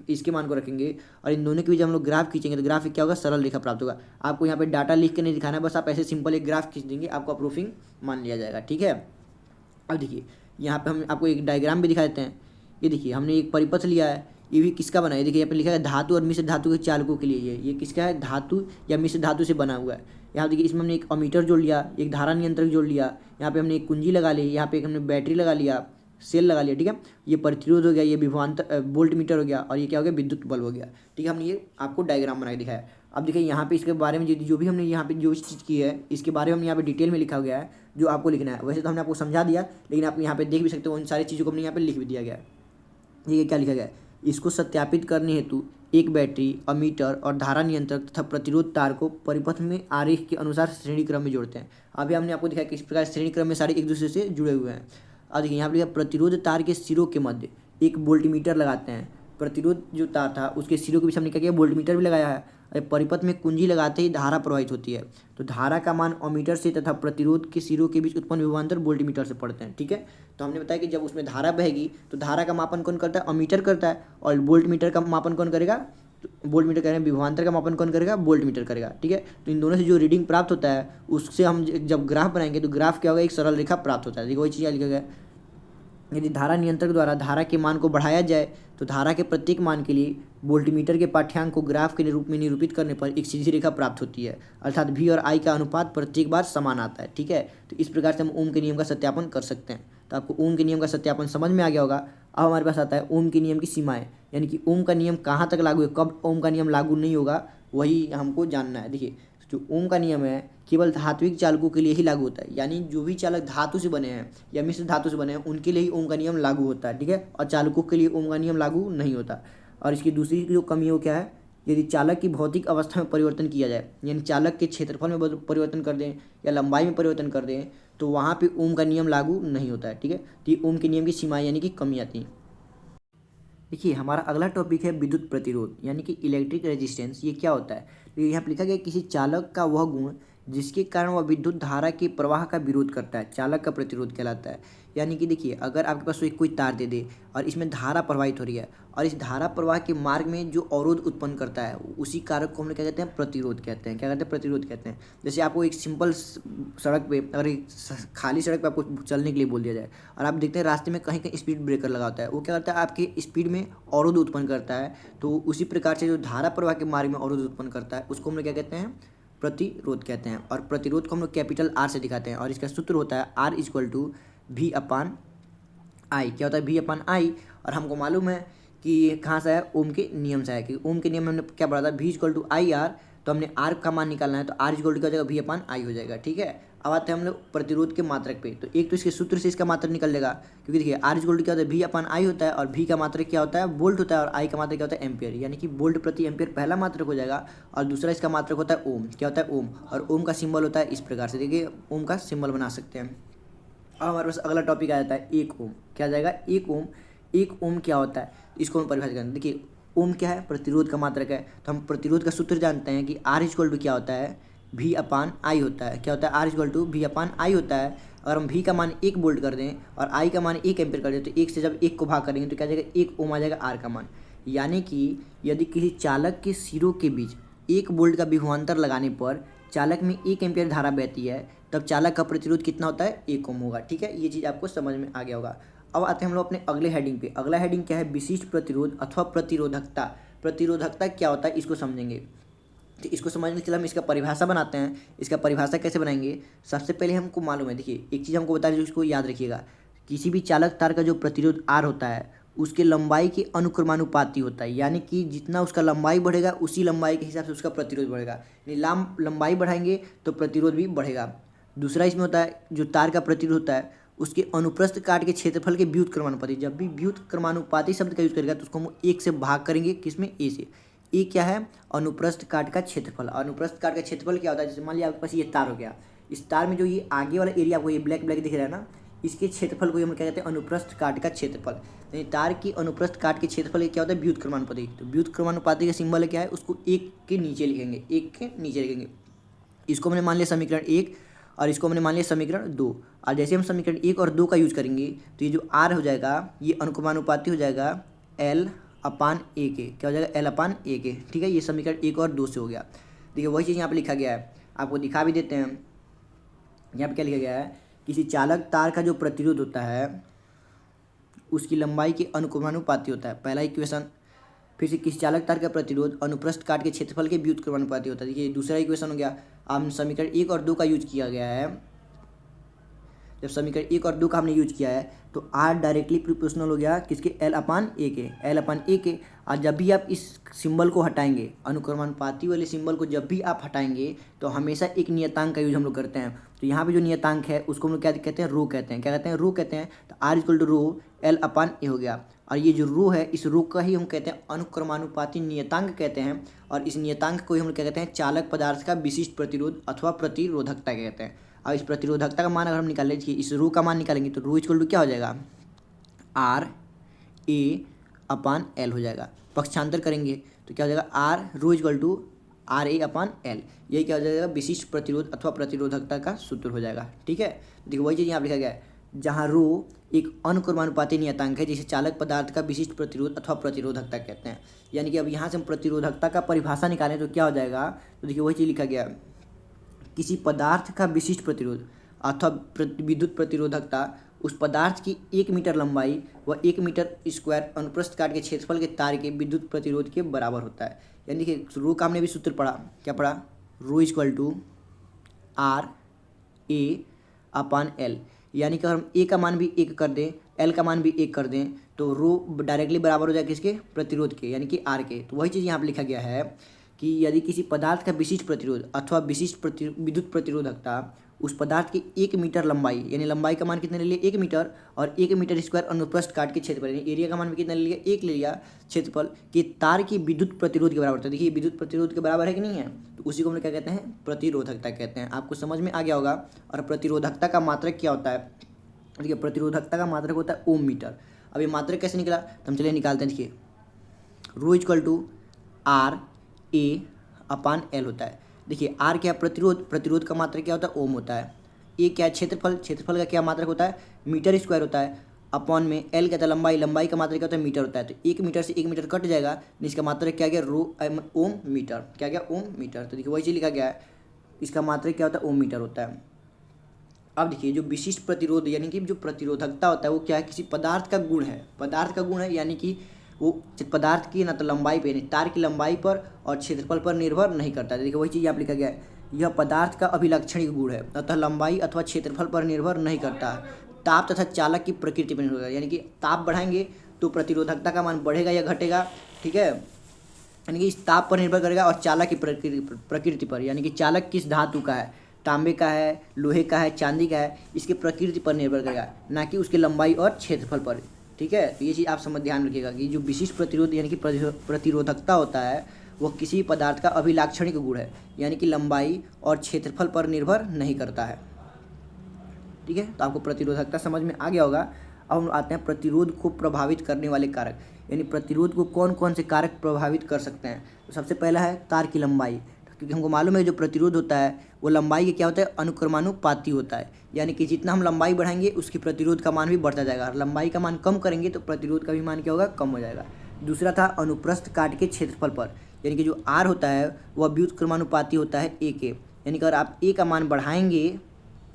इसके मान को रखेंगे और इन दोनों के बीच हम लोग ग्राफ खींचेंगे तो ग्राफ क्या होगा, सरल रेखा प्राप्त होगा। आपको यहाँ पे डाटा लिख के नहीं दिखाना है, बस आप ऐसे सिंपल एक ग्राफ खींच देंगे, आपको प्रूफिंग मान लिया जाएगा। ठीक है, अब देखिए यहाँ पे हम आपको एक डायग्राम भी दिखा देते हैं। ये देखिए हमने एक परिपथ लिया है, ये भी किसका बना है, देखिए यहाँ पे लिखा है धातु और मिश्र धातु के चालकों के लिए। ये किसका है, धातु या मिश्र धातु से बना हुआ है। यहाँ देखिए इसमें हमने एक अमीटर जोड़ लिया, एक धारा नियंत्रक जोड़ लिया, यहाँ पे हमने एक कुंजी लगा ली, यहाँ पे एक हमने बैटरी लगा लिया, सेल लगा लिया। ठीक है, ये प्रतिरोध हो गया, ये विभवांतर वोल्ट मीटर हो गया और ये क्या हो गया, विद्युत बल्ब हो गया। ठीक है, हमने ये आपको डायग्राम बना के दिखाया। अब देखिए यहाँ पे इसके बारे में जो भी हमने यहाँ पे जो चीज़ की है इसके बारे में हमने यहाँ पे डिटेल में लिखा गया है जो आपको लिखना है। वैसे तो हमने आपको समझा दिया, लेकिन आप यहाँ पे देख भी सकते हो, उन सारी चीज़ों को हमने यहाँ पे लिख भी दिया गया है। देखिए क्या लिखा गया है, इसको सत्यापित करने हेतु एक बैटरी, अमीटर और धारा नियंत्रक तथा प्रतिरोध तार को परिपथ में आरेख के अनुसार श्रेणी क्रम में जोड़ते हैं। अभी हमने आपको दिखाया किस प्रकार श्रेणी क्रम में सारे एक दूसरे से जुड़े हुए हैं। अब देखिए यहाँ पर लिखा प्रतिरोध तार के सिरों के मध्य एक वोल्टमीटर लगाते हैं। प्रतिरोध जो तार था उसके सिरों के बीच हमने क्या किया, वोल्टमीटर भी लगाया है। परिपथ में कुंजी लगाते ही धारा प्रवाहित होती है, तो धारा का मान अमीटर से तथा प्रतिरोध के सिरों के बीच उत्पन्न विभवांतर वोल्टमीटर से पढ़ते हैं। ठीक है, तो हमने बताया कि जब उसमें धारा बहेगी तो धारा का मापन कौन करता है, अमीटर करता है, और वोल्टमीटर का मापन कौन करेगा, तो वोल्टमीटर करें, विभवांतर का मापन कौन करेगा, वोल्टमीटर करेगा। ठीक है, तो इन दोनों से जो रीडिंग प्राप्त होता है उससे हम जब ग्राफ बनाएंगे तो ग्राफ क्या होगा, एक सरल रेखा प्राप्त होता है। देखिए वही चीज़ लिखा गया, यदि धारा नियंत्रक द्वारा धारा के मान को बढ़ाया जाए तो धारा के प्रत्येक मान के लिए वोल्टमीटर के पाठ्यांक को ग्राफ के रूप में निरूपित करने पर एक सीधी रेखा प्राप्त होती है, अर्थात V और I का अनुपात प्रत्येक बार समान आता है। ठीक है, तो इस प्रकार से हम ओम के नियम का सत्यापन कर सकते हैं। तो आपको ओम के नियम का सत्यापन समझ में आ गया होगा। अब हमारे पास आता है ओम के नियम की सीमाएं, यानी कि ओम का नियम कहाँ तक लागू है, कब ओम का नियम लागू नहीं होगा, वही हमको जानना है। देखिए, जो ओम का नियम है केवल धात्विक चालकों के लिए ही लागू होता है, यानी जो भी चालक धातु से बने हैं या मिश्र धातु से बने हैं उनके लिए ही ओम का नियम लागू होता है। ठीक है, और चालकों के लिए ओम का नियम लागू नहीं होता। और इसकी दूसरी जो कमी हो क्या है, यदि चालक की भौतिक अवस्था में परिवर्तन किया जाए, यानी चालक के क्षेत्रफल में परिवर्तन कर दें या लंबाई में परिवर्तन कर दें, तो वहाँ पे ओम का नियम लागू नहीं होता है। ठीक है, तो ये ओम के नियम की सीमाएं यानी कि कमी आती हैं। देखिए, हमारा अगला टॉपिक है विद्युत प्रतिरोध, यानी कि इलेक्ट्रिक रेजिस्टेंस। ये क्या होता है, तो यहाँ पर लिखा गया किसी चालक का वह गुण जिसके कारण वह विद्युत धारा के प्रवाह का विरोध करता है, चालक का प्रतिरोध कहलाता है। यानी कि देखिए, अगर आपके पास कोई तार दे दे और इसमें धारा प्रवाहित हो रही है और इस धारा प्रवाह के मार्ग में जो अवरोध उत्पन्न करता है उसी कारक को हम लोग क्या कहते हैं, प्रतिरोध कहते हैं। क्या कहते हैं, प्रतिरोध कहते हैं। जैसे आपको एक सिंपल सड़क पे, अगर एक खाली सड़क पे आपको चलने के लिए बोल दिया जाए और आप देखते हैं रास्ते में कहीं कहीं स्पीड ब्रेकर लगा होता है, वो क्या करता है, आपकी स्पीड में अवरोध उत्पन्न करता है। तो उसी प्रकार से जो धारा प्रवाह के मार्ग में अवरोध उत्पन्न करता है उसको हम लोग क्या कहते हैं, प्रतिरोध कहते हैं। और प्रतिरोध को हम लोग कैपिटल R से दिखाते हैं और इसका सूत्र होता है R = V/I। क्या होता है, V/I। और हमको मालूम है कि ये कहाँ से है, ओम के नियम से है। कि ओम के नियम में हमने क्या पढ़ा था, V = IR, तो हमने R का मान निकालना है तो R = क्या हो जाएगा, V/I हो जाएगा। ठीक है, अब आते हैं हम लोग प्रतिरोध के मात्रक पे। तो एक तो इसके सूत्र से इसका मात्रक निकल जाएगा, क्योंकि देखिए R = क्या होता है, V/I होता है और V का मात्रक क्या होता है, वोल्ट होता है, और I का मात्रक क्या होता है, एम्पियर, यानी कि वोल्ट प्रति एम्पियर पहला मात्रक हो जाएगा। और दूसरा इसका मात्रक होता है ओम। क्या होता है, ओम। और ओम का सिंबल होता है इस प्रकार से, देखिए ओम का सिंबल बना सकते हैं। अब हमारे पास अगला टॉपिक आ जाता है 1 ओम। क्या आ जाएगा, 1 ओम। 1 ओम क्या होता है, इसको हम परिभाषित करें। देखिए, ओम क्या है, प्रतिरोध का मात्रक है। तो हम प्रतिरोध का सूत्र जानते हैं कि R = क्या होता है, V/I होता है। क्या होता है, R = V/I होता है। अगर हम V का मान 1 वोल्ट कर दें और I का मान 1 एम्पियर कर दें, तो 1 से जब 1 को भाग करेंगे तो क्या जाएगा, 1 ओम आ जाएगा R का मान। यानी कि यदि किसी चालक के सिरों के बीच 1 वोल्ट का विभवांतर लगाने पर चालक में 1 एम्पियर धारा बहती है, तब चालक का प्रतिरोध कितना होता है, 1 ओम होगा। ठीक है, ये चीज़ आपको समझ में आ गया होगा। अब आते हैं हम लोग अपने अगले हेडिंग पे। अगला हेडिंग क्या है, विशिष्ट प्रतिरोध अथवा प्रतिरोधकता। प्रतिरोधकता क्या होता है, इसको समझेंगे। तो इसको समझने के लिए हम इसका परिभाषा बनाते हैं। इसका परिभाषा कैसे बनाएंगे, सबसे पहले हमको मालूम है, देखिए एक चीज़ हमको बता दीजिए, उसको याद रखिएगा। किसी भी चालक तार का जो प्रतिरोध R होता है उसके लंबाई के अनुक्रमानुपाती होता है, यानी कि जितना उसका लंबाई बढ़ेगा उसी लंबाई के हिसाब से उसका प्रतिरोध बढ़ेगा। यानी लंबाई बढ़ाएंगे तो प्रतिरोध भी बढ़ेगा। दूसरा इसमें होता है, जो तार का प्रतिरोध होता है उसके अनुप्रस्थ काट के क्षेत्रफल के व्युत्क्रमानुपाती। जब भी व्युत्क्रमानुपाती शब्द का यूज करेगा तो उसको हम 1 से भाग करेंगे, किसमें, A से। ए क्या है, अनुप्रस्थ काट का क्षेत्रफल। अनुप्रस्थ काट का क्षेत्रफल क्या होता है, जैसे मान लिया आपके पास ये तार हो गया, इस तार में जो ये आगे वाला एरिया आपको ये ब्लैक ब्लैक दिख रहा है ना, इसके क्षेत्रफल को हम क्या कहते हैं, अनुप्रस्थ काट का क्षेत्रफल। यानी तार की अनुप्रस्थ काट के क्षेत्रफल क्या होता है, व्युत्क्रमानुपाती। तो व्युत्क्रमानुपाती का सिंबल क्या है, उसको 1 के नीचे लिखेंगे, 1 के नीचे लिखेंगे। इसको हमने मान लिया समीकरण 1 और इसको हमने मान लिया समीकरण 2। और जैसे हम समीकरण 1 और 2 का यूज करेंगे तो ये जो R हो जाएगा ये अनुक्रमानुपाती हो जाएगा L/A के। क्या हो जाएगा, L/A के। ठीक है, ये समीकरण 1 और 2 से हो गया। देखिए वही चीज़ यहाँ पे लिखा गया है, आपको दिखा भी देते हैं। यहाँ पे क्या लिखा गया है, किसी चालक तार का जो प्रतिरोध होता है उसकी लंबाई के अनुक्रमानुपाती होता है, पहला इक्वेशन। फिर से किसी चालक तार का प्रतिरोध अनुप्रस्थ काट के क्षेत्रफल के व्युत्क्रमानुपाती होता है। देखिए दूसरा इक्वेशन हो गया। अब समीकरण 1 और 2 का यूज किया गया है। जब समीकरण 1 और 2 का हमने यूज किया है तो R डायरेक्टली प्रोपोर्शनल हो गया किसके, L/A के, L/A के। और जब भी आप इस सिंबल को हटाएंगे, अनुक्रमानुपाती वाले सिंबल को जब भी आप हटाएंगे तो हमेशा एक नियतांक का यूज हम लोग करते हैं। तो यहाँ पे जो नियतांक है उसको हम लोग क्या कहते हैं, रो कहते हैं। क्या कहते हैं, रो कहते हैं। तो R = रो L/A हो गया। और ये जो रो है, इस रो का ही हम कहते हैं अनुक्रमानुपाती नियतांक कहते हैं। और इस नियतांक को ही हम लोग क्या कहते हैं, चालक पदार्थ का विशिष्ट प्रतिरोध अथवा प्रतिरोधकता कहते हैं। अब इस प्रतिरोधकता का मान अगर हम निकाल लेंगे, इस रो का मान निकालेंगे तो रो = क्या हो जाएगा, RA/L हो जाएगा। पक्षांतर करेंगे तो क्या हो जाएगा, रो = RA/L। यही क्या हो जाएगा, विशिष्ट प्रतिरोध अथवा प्रतिरोधकता का सूत्र हो जाएगा। ठीक है, देखिए वही चीज़ यहाँ लिखा गया है, जहाँ रो एक अनुक्रमानुपाती नियतांक है जिसे चालक पदार्थ का विशिष्ट प्रतिरोध अथवा प्रतिरोधकता कहते हैं। यानी कि अब यहाँ से हम प्रतिरोधकता का परिभाषा निकालें तो क्या हो जाएगा, तो देखिए वही चीज़ लिखा गया, किसी पदार्थ का विशिष्ट प्रतिरोध अथवा विद्युत प्रतिरोधकता उस पदार्थ की 1 मीटर लंबाई व 1 मीटर स्क्वायर अनुप्रस्थ काट के क्षेत्रफल के तार के विद्युत प्रतिरोध के बराबर होता है। यानी कि रो का हमने भी सूत्र पढ़ा, क्या पढ़ा, rho equal to R A upon L. यानी कि अगर हम ए का मान भी 1 कर दें, एल का मान भी 1 कर दें, तो रो डायरेक्टली बराबर हो जाएगा किसके, प्रतिरोध के, यानी कि आर के। तो वही चीज़ यहाँ पर लिखा गया है कि यदि किसी पदार्थ का विशिष्ट प्रतिरोध अथवा विशिष्ट विद्युत प्रतिरोधकता उस पदार्थ की 1 मीटर लंबाई, यानी लंबाई का मान कितने ले लिया, 1 मीटर, और 1 मीटर स्क्वायर अनुप्रस्थ काट के क्षेत्रफल, यानी एरिया का मान भी कितना ले लिया, 1 ले लिया, क्षेत्रफल के तार की विद्युत प्रतिरोध के बराबर होता है। देखिए विद्युत प्रतिरोध के बराबर है कि नहीं है, तो उसी को हम क्या कहते हैं, प्रतिरोधकता कहते हैं। आपको समझ में आ गया होगा। और प्रतिरोधकता का मात्रक क्या होता है, देखिए प्रतिरोधकता का मात्रक होता है ओम मीटर। अब ये मात्रक कैसे निकला, तो हम चलिए निकालते हैं। देखिए rho equal to R A upon L होता है। देखिए आर क्या, प्रतिरोध, प्रतिरोध का मात्रक क्या होता है, ओम होता है। ए क्या है, क्षेत्रफल, क्षेत्रफल का क्या मात्रक होता है, मीटर स्क्वायर होता है। अपॉन में एल क्या था, लंबाई, लंबाई का मात्रक क्या होता है, मीटर होता है। तो 1 मीटर से 1 मीटर कट जाएगा, इसका मात्रक क्या गया, रो ओम मीटर, क्या गया, ओम मीटर। तो देखिए वही चीज़ लिखा गया है, इसका मात्रक क्या होता है, ओम मीटर होता है। अब देखिए जो विशिष्ट प्रतिरोध यानी कि जो प्रतिरोधकता होता है वो क्या है, किसी पदार्थ का गुण है, पदार्थ का गुण है, यानी कि वो पदार्थ की ना तो लंबाई पे, तार की लंबाई पर और क्षेत्रफल पर निर्भर नहीं करता है। देखिए वही चीज़ यहाँ लिखा गया है, यह पदार्थ का अभिलक्षणिक गुण है, अतः लंबाई अथवा क्षेत्रफल पर निर्भर नहीं करता है। ताप तथा चालक की प्रकृति पर निर्भर करता है, यानी कि ताप बढ़ाएंगे तो प्रतिरोधकता का मान बढ़ेगा या घटेगा, ठीक है, यानी कि इस ताप पर निर्भर करेगा। और चालक की प्रकृति पर, यानी कि चालक किस धातु का है, तांबे का है, लोहे का है, चांदी का है, इसके प्रकृति पर निर्भर करेगा, ना कि उसकी लंबाई और क्षेत्रफल पर, ठीक है। तो ये चीज़ आप समझ ध्यान रखिएगा कि जो विशिष्ट प्रतिरोध यानी कि प्रतिरोधकता होता है वो किसी पदार्थ का अभिलाक्षणिक गुण है, यानी कि लंबाई और क्षेत्रफल पर निर्भर नहीं करता है, ठीक है। तो आपको प्रतिरोधकता समझ में आ गया होगा। अब हम आते हैं प्रतिरोध को प्रभावित करने वाले कारक, यानी प्रतिरोध को कौन कौन से कारक प्रभावित कर सकते हैं। तो सबसे पहला है तार की लंबाई, क्योंकि हमको मालूम है जो प्रतिरोध होता है वो लंबाई के क्या होता है, अनुक्रमानुपाती होता है, यानी कि जितना हम लंबाई बढ़ाएंगे उसकी प्रतिरोध का मान भी बढ़ता जाएगा, और लंबाई का मान कम करेंगे तो प्रतिरोध का भी मान क्या होगा, कम हो जाएगा। दूसरा था अनुप्रस्थ काट के क्षेत्रफल पर, यानी कि जो आर होता है वह व्युत्क्रमानुपाती होता है ए के, यानी कि अगर आप ए का मान बढ़ाएंगे,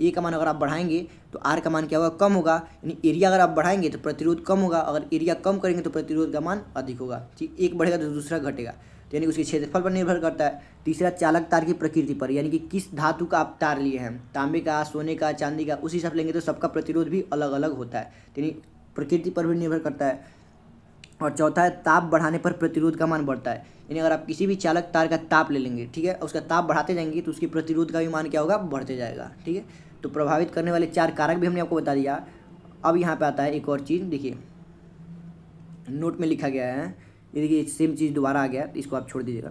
ए का मान अगर आप बढ़ाएंगे तो आर का मान क्या होगा, कम होगा, यानी एरिया अगर आप बढ़ाएंगे तो प्रतिरोध कम होगा, अगर एरिया कम करेंगे तो प्रतिरोध का मान अधिक होगा, ठीक, एक बढ़ेगा तो दूसरा घटेगा, तो यानी उसके क्षेत्रफल पर निर्भर करता है। तीसरा चालक तार की प्रकृति पर, यानी कि किस धातु का आप तार लिए हैं, तांबे का, सोने का, चांदी का, उसी हिसाब से लेंगे तो सबका प्रतिरोध भी अलग अलग होता है, यानी प्रकृति पर भी निर्भर करता है। और चौथा है ताप बढ़ाने पर प्रतिरोध का मान बढ़ता है, यानी अगर आप किसी भी चालक तार का ताप ले लेंगे, ठीक है, उसका ताप बढ़ाते जाएंगे तो उसकी प्रतिरोध का भी मान क्या होगा, बढ़ते जाएगा, ठीक है। तो प्रभावित करने वाले 4 कारक भी हमने आपको बता दिया। अब यहाँ पे आता है एक और चीज़, देखिए नोट में लिखा गया है, ये देखिए सेम चीज़ दोबारा आ गया, तो इसको आप छोड़ दीजिएगा।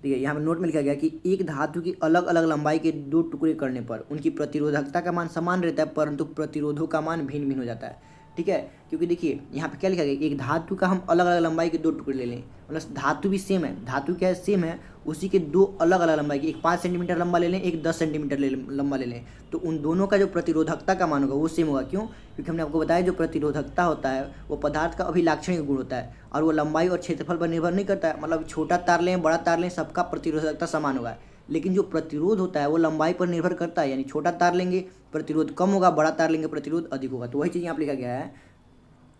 देखिए यहाँ पे नोट में लिखा गया कि एक धातु की अलग अलग लंबाई के 2 टुकड़े करने पर उनकी प्रतिरोधकता का मान समान रहता है, परंतु प्रतिरोधों का मान भिन्न भिन्न हो जाता है, ठीक है। क्योंकि देखिए यहाँ पे क्या लिखा गया, एक धातु का हम अलग अलग लंबाई के 2 टुकड़े ले लें, मतलब धातु भी सेम है, धातु क्या है, सेम है, उसी के 2 अलग अलग लंबाई के, एक 5 सेंटीमीटर लंबा ले लें, एक 10 सेंटीमीटर लंबा ले लें, तो उन दोनों का जो प्रतिरोधकता का मान होगा वो सेम होगा। क्यों? क्योंकि हमने आपको बताया जो प्रतिरोधकता होता है वो पदार्थ का अभिलाक्षणिक गुण होता है, और वो लंबाई और क्षेत्रफल पर निर्भर नहीं करता है, मतलब छोटा तार लें, बड़ा तार लें, सबका प्रतिरोधकता समान होगा। लेकिन जो प्रतिरोध होता है वो लंबाई पर निर्भर करता है, यानी छोटा तार लेंगे प्रतिरोध कम होगा, बड़ा तार लेंगे प्रतिरोध अधिक होगा। तो वही चीज़ यहाँ पर लिखा गया है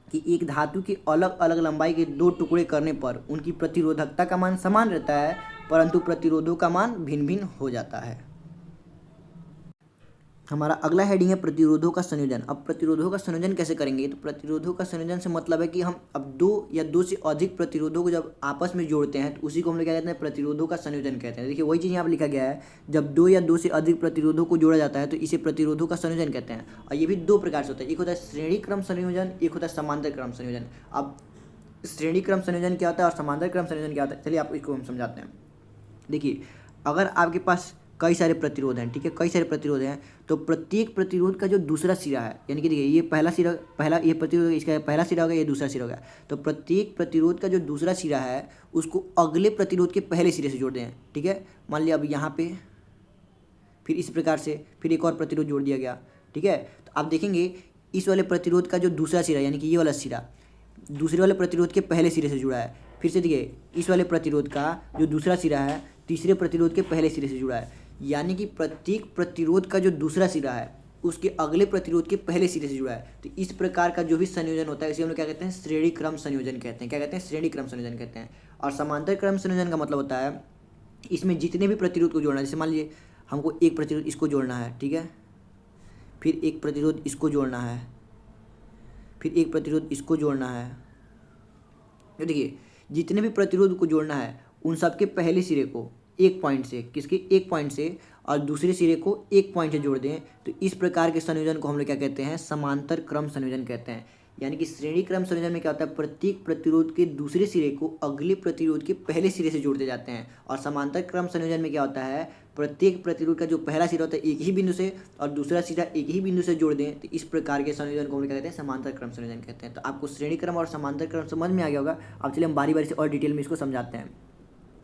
कि एक धातु की अलग अलग लंबाई के 2 टुकड़े करने पर उनकी प्रतिरोधकता का मान समान रहता है, परंतु प्रतिरोधों का मान भिन्न भिन्न हो जाता है। हमारा अगला हेडिंग है प्रतिरोधों का संयोजन। अब प्रतिरोधों का संयोजन कैसे करेंगे, तो प्रतिरोधों का संयोजन से मतलब है कि हम अब 2 या 2 से अधिक प्रतिरोधों को जब आपस में जोड़ते हैं तो उसी को हम लोग क्या कहते हैं, प्रतिरोधों का संयोजन कहते हैं। देखिए वही चीज़ यहाँ पर लिखा गया है, जब 2 या 2 से अधिक प्रतिरोधों को जोड़ा जाता है तो इसे प्रतिरोधों का संयोजन कहते हैं। और ये भी 2 प्रकार से होता है, एक होता है श्रेणी क्रम संयोजन, एक होता है समांतर क्रम संयोजन। अब श्रेणी क्रम संयोजन क्या होता है और समांतर क्रम संयोजन क्या होता है, चलिए आप इसको हम समझाते हैं। देखिए अगर आपके पास कई सारे प्रतिरोध हैं, ठीक है, कई सारे प्रतिरोध हैं, तो प्रत्येक प्रतिरोध का जो दूसरा सिरा है, यानी कि देखिए ये पहला सिरा, ये प्रतिरोध इसका पहला सिरा हो गया, ये दूसरा सिरा हो गया, तो प्रत्येक प्रतिरोध का जो दूसरा सिरा है उसको अगले प्रतिरोध के पहले सिरे से जोड़ दें, ठीक है। मान लिया अब यहाँ पे फिर इस प्रकार से फिर एक और प्रतिरोध जोड़ दिया गया, ठीक है। तो आप देखेंगे इस वाले प्रतिरोध का जो दूसरा सिरा यानी कि ये वाला सिरा दूसरे वाले प्रतिरोध के पहले सिरे से जुड़ा है, फिर से देखिए इस वाले प्रतिरोध का जो दूसरा सिरा है तीसरे प्रतिरोध के पहले सिरे से जुड़ा है, यानी कि प्रत्येक प्रतिरोध का जो दूसरा सिरा है उसके अगले प्रतिरोध के पहले सिरे से जुड़ा है। तो इस प्रकार का जो भी संयोजन होता है इसे हम लोग क्या कहते हैं, श्रेणी क्रम संयोजन कहते हैं। क्या कहते हैं, श्रेणी क्रम संयोजन कहते हैं। और समांतर क्रम संयोजन का मतलब होता है इसमें जितने भी प्रतिरोध को जोड़ना है, जैसे मान लीजिए हमको एक प्रतिरोध इसको जोड़ना है, ठीक है, फिर एक प्रतिरोध इसको जोड़ना है, फिर एक प्रतिरोध इसको जोड़ना है। तो देखिए जितने भी प्रतिरोध को जोड़ना है उन सबके पहले सिरे को एक पॉइंट से, किसके, एक पॉइंट से, और दूसरे सिरे को एक पॉइंट से जोड़ दें। तो इस प्रकार के संयोजन को हम लोग क्या कहते हैं, समांतर क्रम संयोजन कहते हैं। यानी कि श्रेणी क्रम संयोजन में क्या होता है, प्रत्येक प्रतिरोध के दूसरे सिरे को अगले प्रतिरोध के पहले सिरे से जोड़ते जाते हैं। और समांतर क्रम संयोजन में क्या होता है, प्रत्येक प्रतिरोध का जो पहला सिरा होता है एक ही बिंदु से और दूसरा सिरा एक ही बिंदु से जोड़ दें। तो इस प्रकार के संयोजन को हम लोग क्या कहते हैं, समांतर क्रम संयोजन कहते हैं। तो आपको श्रेणी क्रम और समांतर क्रम समझ में आ गया होगा। अब चलिए हम बारी बारी से और डिटेल में इसको समझाते हैं।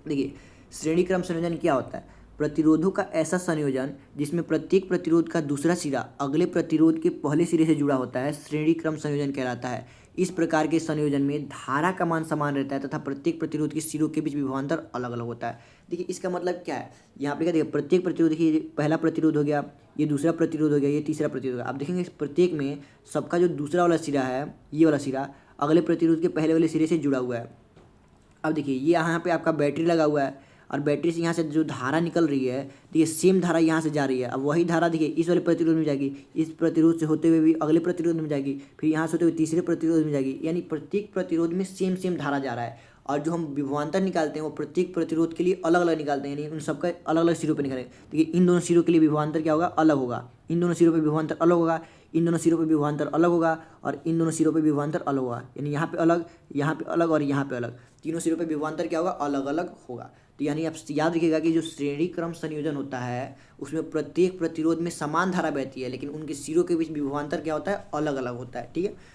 देखिए श्रेणी क्रम संयोजन क्या होता है, प्रतिरोधों का ऐसा संयोजन जिसमें प्रत्येक प्रतिरोध का दूसरा सिरा अगले प्रतिरोध के पहले सिरे से जुड़ा होता है, श्रेणी क्रम संयोजन कहलाता है। इस प्रकार के संयोजन में धारा का मान समान रहता है तथा प्रत्येक प्रतिरोध के सिरों के बीच विभवांतर अलग अलग होता है। देखिए इसका मतलब क्या है, यहाँ पे क्या देखिए, प्रत्येक प्रतिरोध, देखिए पहला प्रतिरोध हो गया, ये दूसरा प्रतिरोध हो गया, ये तीसरा प्रतिरोध हो गया। आप देखेंगे इस प्रत्येक में सबका जो दूसरा वाला सिरा है, ये वाला सिरा अगले प्रतिरोध के पहले वाले सिरे से जुड़ा हुआ है। अब देखिए ये यहाँ पे आपका बैटरी लगा हुआ है और बैटरी से यहाँ से जो धारा निकल रही है, देखिए सेम धारा यहाँ से जा रही है। अब वही धारा देखिए इस वाले प्रतिरोध में जाएगी, इस प्रतिरोध से होते हुए भी अगले प्रतिरोध में जाएगी, फिर यहाँ से होते हुए तीसरे प्रतिरोध में जाएगी। यानी प्रत्येक प्रतिरोध में सेम धारा जा रहा है। और जो हम विभवांतर निकालते हैं वो प्रत्येक प्रतिरोध के लिए अलग अलग निकालते हैं, यानी उन सबका अलग अलग सिरों पर निकालेंगे। देखिए इन दोनों सिरों के लिए विभवांतर क्या होगा, अलग होगा। इन दोनों सिरों पर विभवांतर अलग होगा, इन दोनों सिरों पर विभवांतर अलग होगा, और इन दोनों सिरों पर विभवांतर अलग होगा। यानी यहाँ पे अलग, यहाँ पे अलग और यहाँ पे अलग, तीनों सिरों पर विभवांतर क्या होगा, अलग अलग होगा। तो यानी आप याद रखिएगा कि जो श्रेणी क्रम संयोजन होता है उसमें प्रत्येक प्रतिरोध में समान धारा बहती है, लेकिन उनके सिरों के बीच विभवांतर क्या होता है, अलग अलग होता है। ठीक है।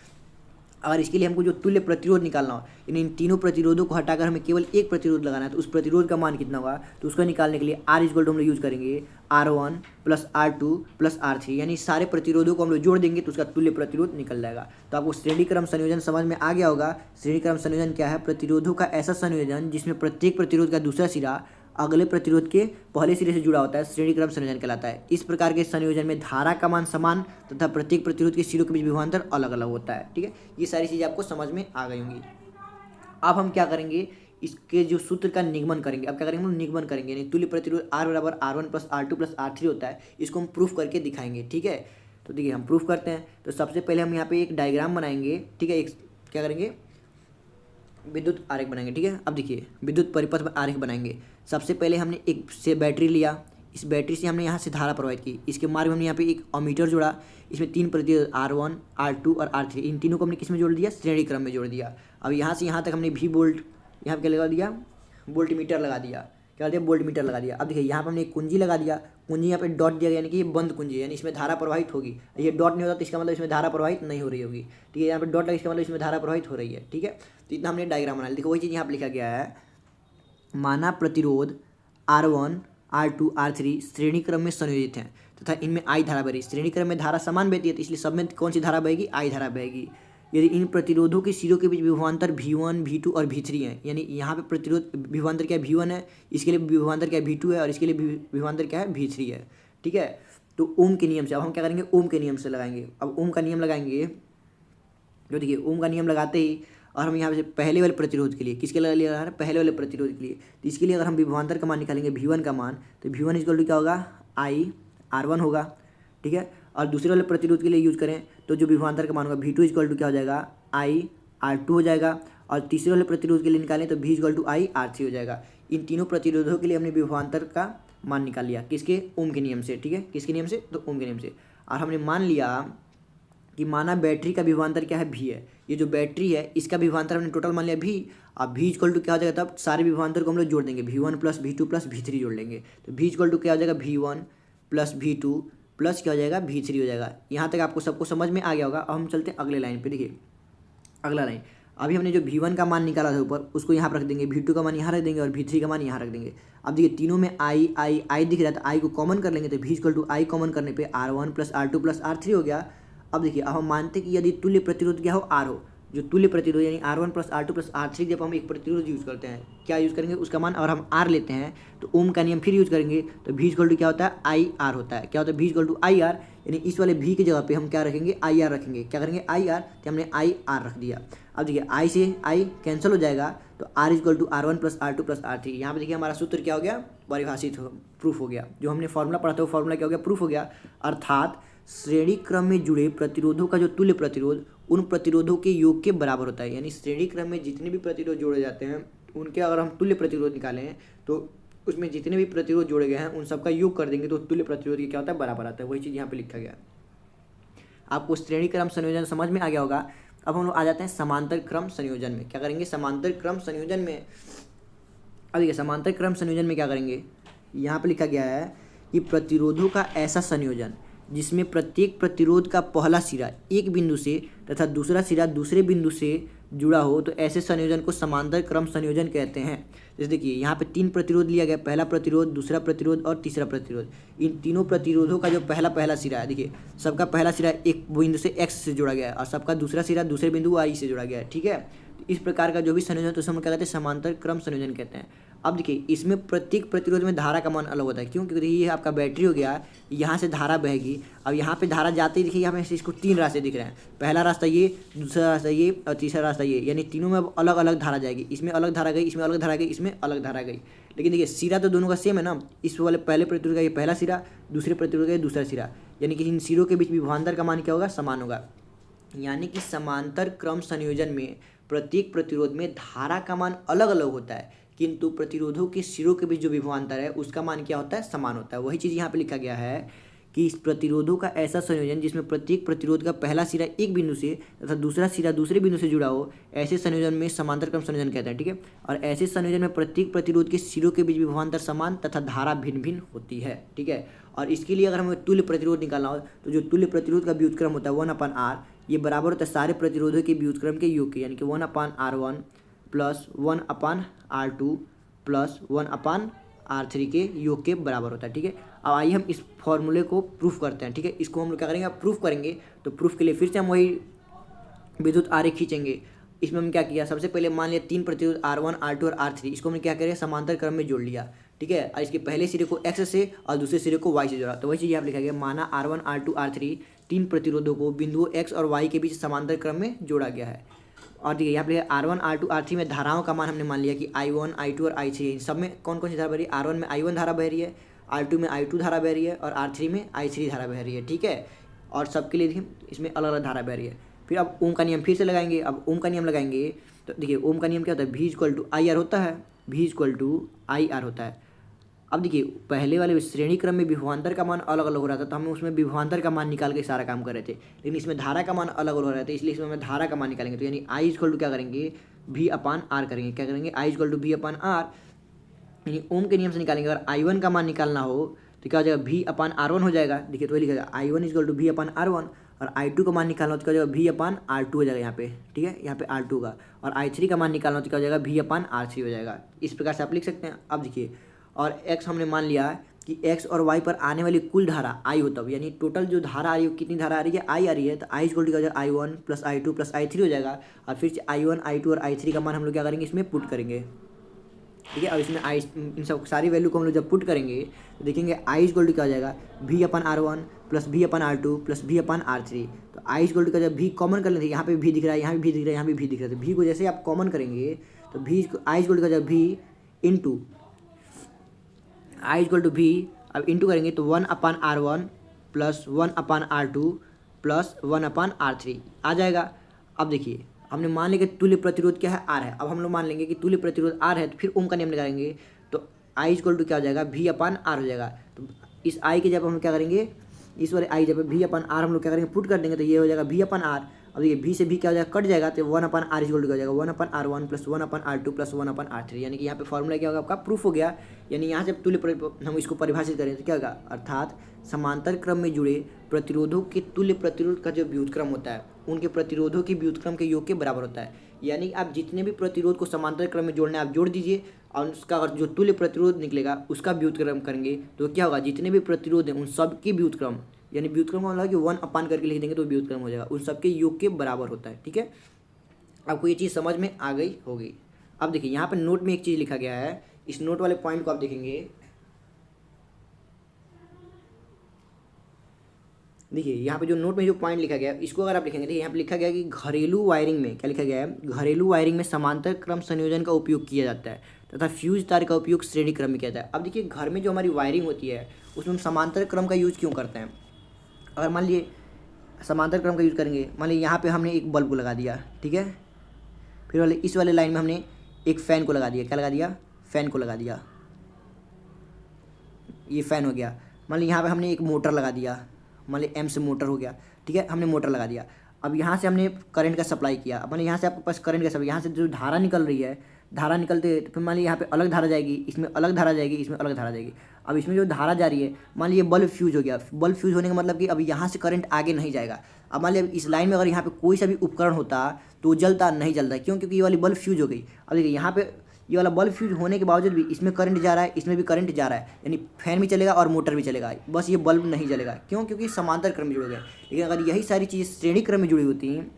अगर इसके लिए हमको जो तुल्य प्रतिरोध निकालना हो, यानी इन तीनों प्रतिरोधों को हटाकर हमें केवल एक प्रतिरोध लगाना है, तो उस प्रतिरोध का मान कितना होगा, तो उसको निकालने के लिए R इक्वल टू हम लोग यूज़ करेंगे R1 plus R2 plus R3, यानी सारे प्रतिरोधों को हम लोग जोड़ देंगे तो उसका तुल्य प्रतिरोध निकल जाएगा। तो आपको श्रेणी क्रम संयोजन समझ में आ गया होगा। श्रेणी क्रम संयोजन क्या है, प्रतिरोधों का ऐसा संयोजन जिसमें प्रत्येक प्रतिरोध का दूसरा सिरा अगले प्रतिरोध के पहले सिरे से जुड़ा होता है, श्रेणी क्रम संयोजन कहलाता है। इस प्रकार के संयोजन में धारा का मान समान तथा प्रत्येक प्रतिरोध के सिरों के बीच विभवांतर अलग अलग होता है। ठीक है, ये सारी चीज़ें आपको समझ में आ गई होंगी। अब हम क्या करेंगे, इसके जो सूत्र का निगमन करेंगे। अब क्या करेंगे, हम निगमन करेंगे, यानी तुल्य प्रतिरोध R बराबर R1 plus R2 plus R3 होता है, इसको हम प्रूफ करके दिखाएंगे। ठीक है, तो देखिए हम प्रूफ करते हैं। तो सबसे पहले हम यहाँ पे एक डायग्राम बनाएंगे। ठीक है, एक क्या करेंगे, विद्युत आरेख बनाएंगे। ठीक है, अब देखिए विद्युत परिपथ आरेख बनाएंगे। सबसे पहले हमने एक से बैटरी लिया, इस बैटरी से हमने यहाँ से धारा प्रवाहित की, इसके मार्ग में हमने यहाँ पे एक अमीटर जोड़ा, इसमें तीन प्रतिरोध R1 R2 और R3, इन तीनों को हमने किस में जोड़ दिया, श्रेणी क्रम में जोड़ दिया। अब यहाँ से यहाँ तक हमने V वोल्ट, यहाँ पे क्या लगा दिया, वोल्ट मीटर लगा दिया, क्या दिया, वोल्ट मीटर लगा दिया। अब देखिए यहाँ पर हमने एक कुंजी लगा दिया, कुंजी यहाँ पे डॉट दिया, यानी कि ये बंद कुंजी है, यानी इसमें धारा प्रवाहित होगी। ये डॉट नहीं होता तो इसका मतलब इसमें धारा प्रवाहित नहीं हो रही होगी। ठीक है, यहाँ पे डॉट लगा, इसका मतलब इसमें धारा प्रवाहित हो रही है। ठीक है, तो इतना हमने डायग्राम बना लिया। देखो वही चीज़ यहाँ पर लिखा गया है, माना प्रतिरोध R1 R2 R3 श्रेणी क्रम में संयोजित हैं तथा इनमें I धारा बह रही। श्रेणी क्रम में धारा समान बहती है, तो इसलिए सब में कौन सी धारा बहेगी, I धारा बहेगी। यदि इन प्रतिरोधों के सिरों के बीच विभवांतर V1 V2 और V3 है, यानी यहाँ पे प्रतिरोध विभवांतर क्या है, V1 है, इसके लिए विभवांतर क्या है, V2 है, और इसके लिए विभवांतर क्या है, V3 है। ठीक है, तो ओम के नियम से अब हम क्या करेंगे, ओम के नियम से लगाएंगे। अब ओम का नियम लगाएंगे, जो देखिए ओम का नियम लगाते ही, और हम यहाँ से पहले वाले प्रतिरोध के लिए, किसके लिए लगा रहे हैं, पहले वाले प्रतिरोध के लिए, तो इसके लिए अगर हम विभवांतर का मान निकालेंगे V1 का मान, तो V1 इक्वल टू क्या होगा, I R1 होगा। ठीक है, और दूसरे वाले प्रतिरोध के लिए यूज करें तो जो विभवांतर का मान होगा V2 इक्वल टू क्या हो जाएगा, I R2 हो जाएगा। और तीसरे वाले प्रतिरोध के लिए निकालें तो V equal to I R3 हो जाएगा। इन तीनों प्रतिरोधों के लिए हमने विभवांतर का मान निकाल लिया, किसके, ओम के नियम से। ठीक है, किसके नियम से, तो ओम के नियम से। और हमने मान लिया कि माना बैटरी का विभवांतर क्या है, V है। ये जो बैटरी है इसका विभवांतर हमने टोटल मान लिया V। अब V इक्वल टू क्या हो जाएगा, तब सारे विभवांतर को हम लोग जोड़ देंगे, V1 plus V2 plus V3 जोड़ लेंगे। तो V इक्वल टू क्या हो जाएगा, V1 प्लस V2 प्लस क्या हो जाएगा, V3 हो जाएगा। यहाँ तक आपको सबको समझ में आ गया होगा। अब हम चलते हैं अगले लाइन पे। देखिए अगला लाइन, अभी हमने जो V1 का मान निकाला था ऊपर, उसको यहाँ पर रख देंगे, V2 का मान यहाँ रख देंगे और V3 का मान यहाँ रख देंगे। अब देखिए तीनों में I दिख रहा है, तो I को कॉमन कर लेंगे, तो V equal to I common करने पे R1 plus R2 plus R3 हो गया। अब देखिए अब हम मानते हैं कि यदि तुल्य प्रतिरोध क्या हो, R हो, जो तुल्य प्रतिरोध यानी R1 plus R2 plus R3 जब हम एक प्रतिरोध यूज़ करते हैं, क्या यूज़ करेंगे, उसका मान अगर हम R लेते हैं तो ओम का नियम फिर यूज़ करेंगे, तो V इक्वल टू क्या होता है, IR होता है। क्या होता है, V इक्वल टू IR, यानी इस वाले V की जगह पे हम क्या रखेंगे, IR रखेंगे। क्या करेंगे, IR, तो हमने IR रख दिया। अब देखिए I से I कैंसिल हो जाएगा, तो R equal to R1 plus R2 plus R3। यहाँ पे देखिए हमारा सूत्र क्या हो गया, परिभाषित हो, प्रूफ हो गया। जो हमने फॉर्मूला पढ़ा था वो फॉर्मूला क्या हो गया, प्रूफ हो गया। अर्थात श्रेणी क्रम में जुड़े प्रतिरोधों का जो तुल्य प्रतिरोध उन प्रतिरोधों के योग के बराबर होता है। यानी श्रेणी क्रम में जितने भी प्रतिरोध जोड़े जाते हैं उनके अगर हम तुल्य प्रतिरोध निकालें तो उसमें जितने भी प्रतिरोध जोड़े गए हैं उन सबका योग कर देंगे तो तुल्य प्रतिरोध क्या होता है, बराबर आता है। वही चीज़ यहाँ पे लिखा गया है। आपको श्रेणी क्रम संयोजन समझ में आ गया होगा। अब हम लोग आ जाते हैं समांतर क्रम संयोजन में। क्या करेंगे, समांतर क्रम संयोजन में, अब देखिए समांतर क्रम संयोजन में क्या करेंगे, यहाँ पे लिखा गया है कि प्रतिरोधों का ऐसा संयोजन जिसमें प्रत्येक प्रतिरोध का पहला सिरा एक बिंदु से तथा दूसरा सिरा दूसरे बिंदु से जुड़ा हो, तो ऐसे संयोजन को समांतर क्रम संयोजन कहते हैं। जैसे देखिए यहाँ पे 3 प्रतिरोध लिया गया, पहला प्रतिरोध, दूसरा प्रतिरोध और तीसरा प्रतिरोध। इन तीनों प्रतिरोधों का जो पहला सिरा है, देखिए सबका पहला सिरा एक बिंदु से x से जोड़ा गया है और सबका दूसरा सिरा दूसरे बिंदु y से जोड़ा गया है। ठीक है, इस प्रकार का जो भी संयोजन तो हम क्या कहते हैं, समांतर क्रम संयोजन कहते हैं। अब देखिए इसमें प्रत्येक प्रतिरोध में धारा का मान अलग होता है। क्यों, क्योंकि ये आपका बैटरी हो गया, यहाँ से धारा बहेगी। अब यहाँ पे धारा जाते ही देखिए यहाँ पे इसको 3 रास्ते दिख रहे हैं, पहला रास्ता ये, दूसरा रास्ता ये और तीसरा रास्ता ये, यानी तीनों में अब अलग अलग धारा जाएगी। इसमें अलग धारा गई, इसमें अलग धारा गई, इसमें अलग धारा गई। लेकिन देखिए सिरा तो दोनों का सेम है ना, इस वाले पहले प्रतिरोध का ये पहला सिरा, दूसरे प्रतिरोध का ये दूसरा सिरा, यानी कि इन सिरों के बीच विभवांतर का मान क्या होगा, समान होगा। यानी कि समांतर क्रम संयोजन में प्रत्येक प्रतिरोध में धारा का मान अलग अलग होता है, किंतु प्रतिरोधों के सिरों के बीच जो विभवांतर है उसका मान क्या होता है, समान होता है। वही चीज़ यहाँ पे लिखा गया है कि इस प्रतिरोधों का ऐसा संयोजन जिसमें प्रत्येक प्रतिरोध का पहला सिरा एक बिंदु से तथा दूसरा सिरा दूसरे बिंदु से जुड़ा हो, ऐसे संयोजन में समांतर क्रम संयोजन कहते हैं। ठीक है, और ऐसे संयोजन में प्रत्येक प्रतिरोध के सिरों के बीच विभवांतर समान तथा धारा भिन्न भिन्न होती है। ठीक है, और इसके लिए अगर हमें तुल्य प्रतिरोध निकालना हो तो जो तुल्य प्रतिरोध का व्युत्क्रम होता है 1/r, ये बराबर होता है सारे प्रतिरोधों के व्युत्क्रम के योग के, यानी कि 1/r1 plus 1/r2 plus 1/r3 के योग के बराबर होता है। ठीक है, अब आइए हम इस फॉर्मूले को प्रूफ करते हैं। ठीक है, इसको हम लोग क्या करेंगे, अब प्रूफ करेंगे। तो प्रूफ के लिए फिर से हम वही विद्युत आरेख खींचेंगे। इसमें हम क्या किया, सबसे पहले मान लिया 3 प्रतिरोध R1, R2 और R3, इसको हमने क्या करें, समांतर क्रम में जोड़ लिया। ठीक है, और इसके पहले सिरे को x से और दूसरे सिरे को y से जोड़ा। तो वही चीज़ यहाँ लिखा गया, माना R1, R2, R3 3 प्रतिरोधों को बिंदुओं x और y के बीच समांतर क्रम में जोड़ा गया है। और देखिए यहाँ पे R1, R2, R3 में धाराओं का मान हमने मान लिया कि I1, I2 और I3, सब में कौन कौन सी धारा बह रही है, R1 में I1 धारा बह रही है, R2 में I2 धारा बह रही है और R3 में I3 धारा बह रही है। ठीक है, और सबके लिए देखिए इसमें अलग अलग धारा बह रही है। फिर अब ओम का नियम फिर से लगाएंगे। अब ओम का नियम लगाएंगे तो देखिए ओम का नियम क्या होता है, V इक्वल टू IR होता है, V इक्वल टू IR होता है। अब देखिए पहले वाले श्रेणी क्रम में विभवांतर का मान अलग अलग हो रहा था, तो हम उसमें विभवांतर का मान निकाल के सारा काम कर रहे थे, लेकिन इसमें धारा का मान अलग अलग हो रहा था, इसलिए इसमें हम धारा का मान निकालेंगे। तो यानी I इक्वल टू क्या करेंगे, V/R करेंगे। क्या करेंगे, I इक्वल टू V/R, यानी ओम के नियम से निकालेंगे। अगर I1 का मान निकालना हो तो क्या हो जाएगा, V/R1 हो जाएगा। देखिए तो वही लिखा जाएगा I1 इक्वल टू V/R1, और I2 का मान निकालना हो तो क्या हो जाएगा, V/R2 हो जाएगा यहाँ पे। ठीक है, यहाँ पे R2 होगा, और I3 का मान निकालना हो तो क्या हो जाएगा, V/R3 हो जाएगा। इस प्रकार से आप लिख सकते हैं। अब देखिए, और x हमने मान लिया कि x और y पर आने वाली कुल धारा I होता है, यानी टोटल जो धारा आ रही है कितनी धारा आ रही है, I आ रही है। तो I इक्वल टू क्या हो जाएगा, I1 plus I2 plus I3 हो जाएगा, और फिर से I1, I2 और I3 का मान हम लोग क्या करेंगे, इसमें पुट करेंगे। ठीक है, और इसमें इन सब सारी वैल्यू को हम लोग जब पुट करेंगे तो देखेंगे I इक्वल टू क्या हो जाएगा, V/R1 plus V/R2 plus V/R3। तो I इक्वल टू का जब V कॉमन कर लेते हैं, यहाँ पे भी दिख रहा है, यहाँ भी दिख रहा है, यहाँ भी दिख रहा है, तो V को जैसे आप कॉमन करेंगे तो I इक्वल टू का जब V into I equal to V, अब इंटू करेंगे तो 1/R1 plus 1/R2 plus 1/R3 आ जाएगा। अब देखिए हमने मान लिया कि तुल्य प्रतिरोध क्या है, R है। अब हम लोग मान लेंगे कि तुल्य प्रतिरोध R है, तो फिर ओम का नियम लगाएंगे तो I इक्वल टू क्या हो जाएगा, V/R हो जाएगा। तो इस I के जब हम क्या करेंगे, इस वाले I जब V/R हम लोग क्या करेंगे, पुट कर देंगे तो ये हो जाएगा V/R। अब देखिए V से V क्या हो जाएगा, कट जाएगा, तो 1/R इक्वल टू हो जाएगा 1/R1 plus 1/R2 plus 1/R3, यानी कि यहाँ पे फॉर्मूला क्या होगा, आपका प्रूफ हो गया। यानी यहाँ से तुल्य हम इसको परिभाषित करें तो क्या होगा, अर्थात समांतर क्रम में जुड़े प्रतिरोधों के तुल्य प्रतिरोध का जो व्युत्क्रम होता है उनके प्रतिरोधों के व्युत्क्रम के योग के बराबर होता है। यानी आप जितने भी प्रतिरोध को समांतर क्रम में जोड़ना है आप जोड़ दीजिए, और उसका अगर जो तुल्य प्रतिरोध निकलेगा उसका व्युत्क्रम करेंगे तो क्या होगा, जितने भी प्रतिरोध हैं उन सब के व्युत्क्रम, यानी व्युत्क्रम का मतलब कि 1 अपान करके लिख देंगे तो व्युत्क्रम हो जाएगा, उन सबके योग के बराबर होता है। ठीक है, आपको ये चीज़ समझ में आ गई होगी। अब देखिए यहाँ पे नोट में एक चीज़ लिखा गया है, इस नोट वाले पॉइंट को आप देखेंगे, देखिए यहाँ पे जो नोट में जो पॉइंट लिखा गया है इसको अगर आप लिखेंगे, देखिए यहाँ पे लिखा गया है कि घरेलू वायरिंग में क्या लिखा गया है, घरेलू वायरिंग में समांतर क्रम संयोजन का उपयोग किया जाता है तथा फ्यूज तार का उपयोग श्रेणी क्रम में किया जाता है। अब देखिए घर में जो हमारी वायरिंग होती है उसमें हम समांतर क्रम का यूज़ क्यों करते हैं। अगर मान लीजिए समांतर क्रम का यूज़ करेंगे, मान लीजिए यहाँ पे हमने एक बल्ब को लगा दिया, ठीक है, फिर वाले इस वाले लाइन में हमने एक फ़ैन को लगा दिया, क्या लगा दिया, फ़ैन को लगा दिया, ये फ़ैन हो गया। मान लीजिए यहाँ पे हमने एक मोटर लगा दिया, मान लीजिए एम से मोटर हो गया, ठीक है, हमने मोटर लगा दिया। अब यहाँ से हमने करंट का सप्लाई किया, अब मान लीजिए यहाँ से आपके पास करंट का सप्लाई, यहाँ से जो धारा निकल रही है, धारा निकलते तो फिर मान लीजिए यहाँ पे अलग धारा जाएगी, इसमें अलग धारा जाएगी, इसमें अलग धारा जाएगी। अब इसमें जो धारा जा रही है, मान लीजिए बल्ब फ्यूज हो गया, बल्ब फ्यूज होने का मतलब कि अब यहाँ से करंट आगे नहीं जाएगा। अब मान लीजिए इस लाइन में अगर यहाँ पे कोई सा भी उपकरण होता तो जलता नहीं जलता, क्यों, क्योंकि ये वाली बल्ब फ्यूज हो गई। अब देखिए यहाँ पे ये वाला बल्ब फ्यूज होने के बावजूद भी इसमें करंट जा रहा है, इसमें भी करंट जा रहा है, यानी फैन भी चलेगा और मोटर भी चलेगा, बस ये बल्ब नहीं जलेगा, क्यों, क्योंकि समांतर क्रम में जुड़े गए। लेकिन अगर यही सारी चीज़ श्रेणी क्रम में जुड़ी होती हैं,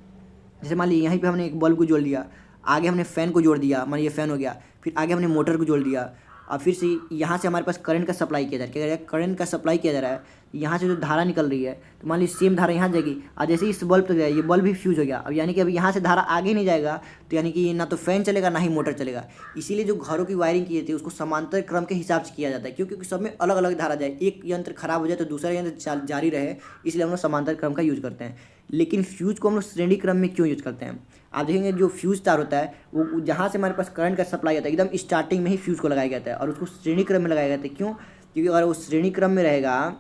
जैसे मान लीजिए यहीं पे हमने एक बल्ब को जोड़ दिया, आगे हमने फ़ैन को जोड़ दिया, मान लीजिए फ़ैन हो गया, फिर आगे हमने मोटर को जोड़ दिया, और फिर से यहाँ से हमारे पास करंट का सप्लाई किया जा रहा है, क्या कह रहा है, करंट का सप्लाई किया जा रहा है, यहाँ से जो धारा निकल रही है, तो मान लीजिए सेम धारा यहाँ जाएगी, और जैसे इस बल्ब तक जाए ये बल्ब भी फ्यूज हो गया। अब यानी कि अभी यहाँ से धारा आगे नहीं जाएगा, तो यानी कि ना तो फैन चलेगा ना ही मोटर चलेगा। इसीलिए जो घरों की वायरिंग की जाती है उसको समांतर क्रम के हिसाब से किया जाता है, क्योंकि सब में अलग अलग धारा जाए, एक यंत्र खराब हो जाए तो दूसरा यंत्र जारी रहे, इसलिए हम लोग समांतर क्रम का यूज़ करते हैं। लेकिन फ्यूज को हम लोग श्रेणी क्रम में क्यों यूज़ करते हैं, आप देखेंगे जो फ्यूज तार होता है वो जहाँ से हमारे पास करंट का सप्लाई आता है एकदम स्टार्टिंग में ही फ्यूज को लगाया जाता है और उसको श्रेणी क्रम में लगाया जाता है। क्यों, क्योंकि अगर वो श्रेणी क्रम में रहेगा,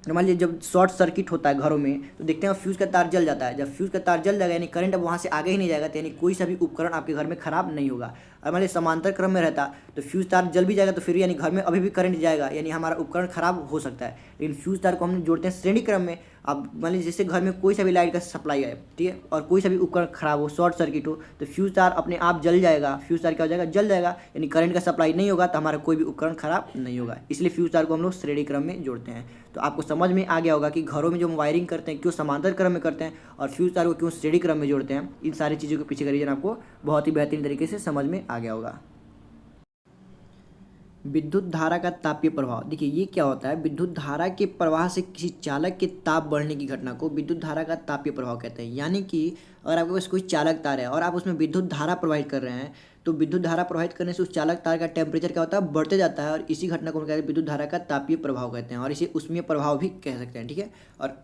मान लीजिए जब शॉर्ट सर्किट होता है घरों में तो देखते हैं फ्यूज़ का तार जल जाता है, जब फ्यूज़ का तार जल जाएगा यानी करंट अब वहाँ से आगे ही नहीं जाएगा, तो यानी कोई सा भी उपकरण आपके घर में ख़राब नहीं होगा। और मान लीजिए समांतर क्रम में रहता तो फ्यूज़ तार जल भी जाएगा, तो फिर यानी घर में अभी भी करंट जाएगा, यानी हमारा उपकरण ख़राब हो सकता है। लेकिन फ्यूज़ तार को हम जोड़ते हैं श्रेणी क्रम में। अब मान लीजिए जैसे घर में कोई सा भी लाइट का सप्लाई है, ठीक है, और कोई सा भी उपकरण खराब हो, शॉर्ट सर्किट हो, तो फ्यूज़ तार अपने आप जल जाएगा, फ्यूज़ तार क्या हो जाएगा, जल जाएगा, यानी करंट का सप्लाई नहीं होगा तो हमारा कोई भी उपकरण खराब नहीं होगा। इसलिए फ्यूज़ तार को हम लोग श्रेणी क्रम में जोड़ते हैं। तो आपको समझ में आ गया होगा कि घरों में जो हम वायरिंग करते हैं क्यों समांतर क्रम में करते हैं और फ्यूज़ तार को क्यों श्रेणी क्रम में जोड़ते हैं। इन सारी चीज़ों के पीछे का रीजन आपको बहुत ही बेहतरीन तरीके से समझ में आ गया होगा। विद्युत धारा का तापीय प्रभाव, देखिए ये क्या होता है, विद्युत धारा के प्रवाह से किसी चालक के ताप बढ़ने की घटना को विद्युत धारा का तापीय प्रभाव कहते हैं। यानी कि अगर आपके पास कोई चालक तार है और आप उसमें विद्युत धारा प्रवाहित कर रहे हैं, तो विद्युत धारा प्रवाहित करने से उस चालक तार का टेम्परेचर क्या होता है, बढ़ते जाता है, और इसी घटना को हम कहते हैं विद्युत धारा का तापीय प्रभाव कहते हैं, और इसे उष्मीय प्रभाव भी कह सकते हैं, ठीक है। और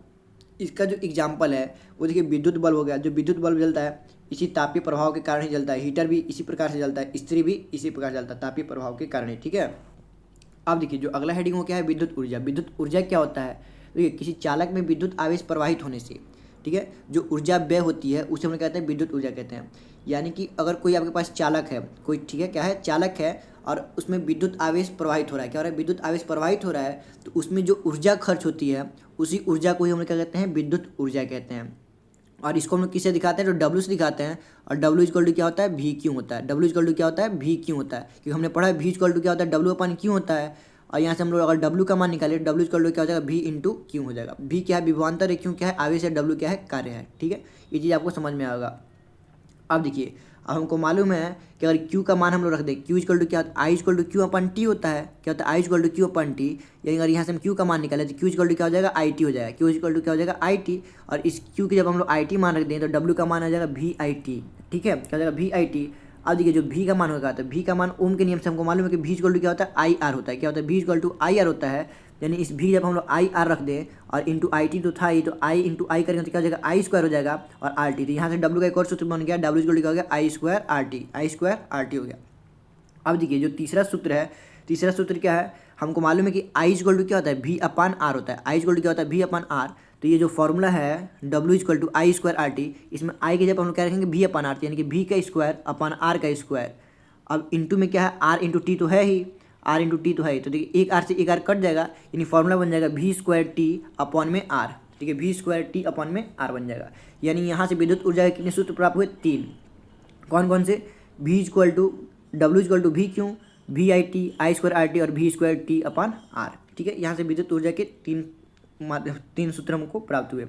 इसका जो एग्जाम्पल है वो देखिए विद्युत बल्ब हो गया, जो विद्युत बल्ब जलता है इसी तापीय प्रभाव के कारण ही जलता है, हीटर भी इसी प्रकार से जलता है, इस्त्री भी इसी प्रकार से जलता है, तापीय प्रभाव के कारण ही, ठीक है। अब देखिए जो अगला हेडिंग हो क्या है, विद्युत ऊर्जा। विद्युत ऊर्जा क्या होता है, देखिए किसी चालक में विद्युत आवेश प्रवाहित होने से, ठीक है, जो ऊर्जा व्यय होती है उसे हम कहते हैं विद्युत ऊर्जा कहते हैं। यानी कि अगर कोई आपके पास चालक है, कोई, ठीक है, क्या है, चालक है, और उसमें विद्युत आवेश प्रवाहित हो रहा है, क्या हो रहा है, विद्युत आवेश प्रवाहित हो रहा है, तो उसमें जो ऊर्जा खर्च होती है उसी ऊर्जा को ही हम क्या कहते हैं, विद्युत ऊर्जा कहते हैं। और इसको हम लोग किससे दिखाते हैं, तो डब्ल्यू से दिखाते हैं, और डब्ल्यू इक्वल टू क्या होता है, वी क्यू होता है। डब्ल्यू इक्वल टू क्या होता है, वी क्यू होता है, क्योंकि हमने पढ़ा है वी इक्वल टू क्या होता है, डब्ल्यू अपन क्यू होता है। और यहाँ से हम लोग अगर डब्ल्यू का मान निकाले, डब्ल्यू इक्वल टू क्या हो जाएगा, वी इंटू क्यू हो जाएगा। वी क्या है, विभवांतर है, क्यू क्या है, आवेश है, डब्ल्यू क्या है, कार्य है, ठीक है, ये चीज़ आपको समझ में आएगा। अब देखिए, अब हमको मालूम है कि अगर Q का मान हम लोग रख दें, Q इक्वल टू क्या, I equal to Q upon T होता है, क्या होता है, I equal to Q upon T, यानी अगर यहाँ से हम Q का मान निकाले तो Q इक्वल टू क्या हो जाएगा, आई टी हो जाएगा, Q इक्वल टू क्या हो जाएगा, आई टी, और इस Q की जब हम लोग आई टी मान रख दें तो W का मान आ जाएगा वी आई टी, ठीक है, क्या हो जाएगा, वी आई टी। अब देखिए जो V का मान होगा, तो V का मान ओम के नियम से हमको मालूम है कि V इक्वल टू क्या होता है, आई आर होता है, क्या होता है, V equal to I R होता है, यानी इस V जब हम लोग आई आर रख दें और इंटू आई टी तो था ही, तो आई इंटू आई करेंगे तो क्या हो जाएगा, आई स्क्वायर हो जाएगा, और आर टी, तो यहाँ से W का एक और सूत्र बन गया, W इक्वल टू क्या हो गया, आई square R T, I square R T हो गया। अब देखिए जो तीसरा सूत्र है, तीसरा सूत्र क्या है, हमको मालूम है कि आई इक्वल टू क्या होता है, V अपान आर होता है, आई इक्वल टू क्या होता है, V अपान आर। तो ये जो फॉर्मूला है W equal to I square R T, इसमें आई के जब हम लोग क्या रखेंगे, V अपान आर, यानी कि V का स्क्वायर अपान आर का स्क्वायर। अब इंटू में क्या है, आर इंटू टी तो है ही, आर इंटू टी तो है ही, तो देखिए एक आर से एक आर कट जाएगा, यानी फॉर्मूला बन जाएगा वी स्क्वायर टी अपॉन में आर, ठीक है, वी स्क्वायर टी अपॉन में आर बन जाएगा। यानी यहाँ से विद्युत ऊर्जा के कितने सूत्र प्राप्त हुए, 3। कौन कौन से, V equal to W equal to V Q, V I T, I square R T और V square T upon R, ठीक है। यहाँ से विद्युत ऊर्जा के तीन सूत्र हमको प्राप्त हुए।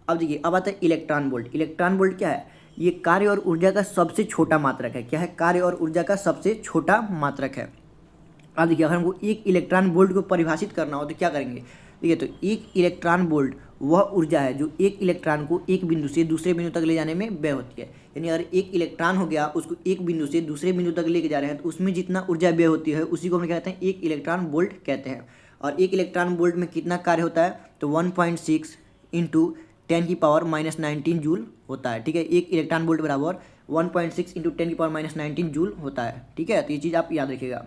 अब देखिए अब आता है इलेक्ट्रॉन वोल्ट। इलेक्ट्रॉन वोल्ट क्या है, ये कार्य और ऊर्जा का सबसे छोटा मात्रक है। क्या है? कार्य और ऊर्जा का सबसे छोटा मात्रक है। अब देखिए, अगर हमको एक इलेक्ट्रॉन वोल्ट को परिभाषित करना हो तो क्या करेंगे? देखिए, तो एक इलेक्ट्रॉन वोल्ट वह ऊर्जा है जो एक इलेक्ट्रॉन को एक बिंदु से दूसरे बिंदु तक ले जाने में व्यय होती है। यानी अगर एक इलेक्ट्रॉन हो गया, उसको एक बिंदु से दूसरे बिंदु तक लेके जा रहे हैं, तो उसमें जितना ऊर्जा व्यय होती है उसी को हम क्या कहते हैं? एक इलेक्ट्रॉन वोल्ट कहते हैं। और एक इलेक्ट्रॉन वोल्ट में कितना कार्य होता है? तो 1.6 इंटू 10⁻⁻19 जूल होता है। ठीक है, एक इलेक्ट्रॉन वोल्ट बराबर 1.6 इंटू 10⁻⁻19 जूल होता है। ठीक है, तो ये चीज़ आप याद रखिएगा।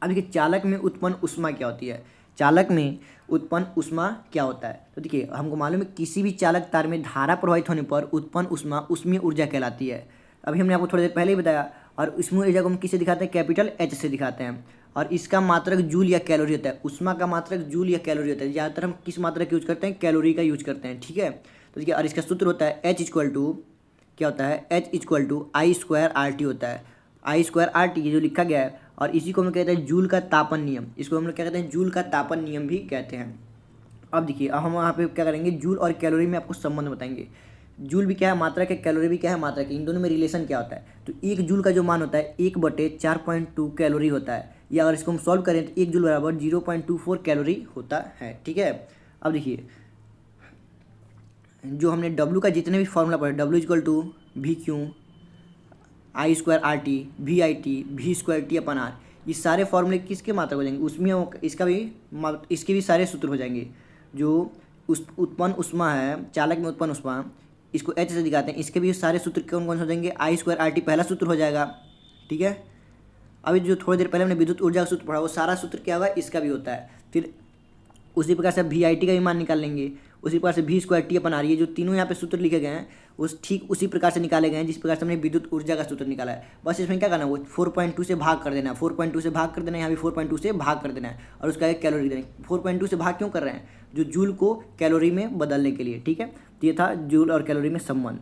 अब देखिए, चालक में उत्पन्न ऊष्मा क्या होती है? चालक में उत्पन्न ऊष्मा क्या होता है? तो देखिए, हमको मालूम है किसी भी चालक तार में धारा प्रवाहित होने पर उत्पन्न ऊष्मा ऊष्मीय ऊर्जा कहलाती है। अभी हमने आपको थोड़ी देर पहले ही बताया। और ऊष्मीय ऊर्जा को हम किससे दिखाते हैं? कैपिटल H से दिखाते हैं। और इसका मात्रक जूल या कैलोरी होता है। ऊष्मा का मात्रक जूल या कैलोरी होता है। ज़्यादातर हम किस मात्रक का यूज करते हैं? कैलोरी का यूज करते हैं। ठीक है, तो देखिए, और इसका सूत्र होता है H इक्वल टू क्या होता है? H इक्वल टू I²RT होता है। I²RT ये जो लिखा गया है, और इसी को हम कहते हैं जूल का तापन नियम। इसको हम लोग क्या कहते हैं? जूल का तापन नियम भी कहते हैं। अब देखिए, अब हम वहाँ पे क्या करेंगे? जूल और कैलोरी में आपको संबंध बताएंगे। जूल भी क्या है? मात्रक है। कैलोरी भी क्या है? मात्रक है। इन दोनों में रिलेशन क्या होता है? तो एक जूल का जो मान होता है 1/4.2 कैलोरी होता है। या अगर इसको हम सॉल्व करें तो एक जूल बराबर 0.24 कैलोरी होता है। ठीक है, अब देखिए, जो हमने डब्लू का जितने भी फॉर्मूला पढ़े, W equal to VQ I²RT VIT V²T/R, ये सारे फॉर्मूले किसके मात्रक हो जाएंगे? उसमें इसके भी सारे सूत्र हो जाएंगे। जो उत्पन्न ऊष्मा है, चालक में उत्पन्न ऊष्मा, इसको H से दिखाते हैं, इसके भी सारे सूत्र कौन कौन से हो जाएंगे? I²RT पहला सूत्र हो जाएगा। ठीक है, अभी जो थोड़ी देर पहले हमने विद्युत ऊर्जा का सूत्र पढ़ा, वो सारा सूत्र क्या होगा? इसका भी होता है। फिर उसी प्रकार से VIT का भी मान निकाल लेंगे। उसी प्रकार से V²T/R, ये जो तीनों यहाँ पे सूत्र लिखे गए हैं उस ठीक उसी प्रकार से निकाले गए हैं जिस प्रकार से हमने विद्युत ऊर्जा का सूत्र निकाला है। बस इसमें क्या करना है? वो 4.2 से भाग कर देना है। 4.2 से भाग कर देना है, यहाँ भी 4.2 से भाग कर देना है, और उसका एक कैलोरी देना है। 4.2 से भाग क्यों कर रहे हैं? जो जूल को कैलोरी में बदलने के लिए। ठीक है, तो ये था जूल और कैलोरी में संबंध।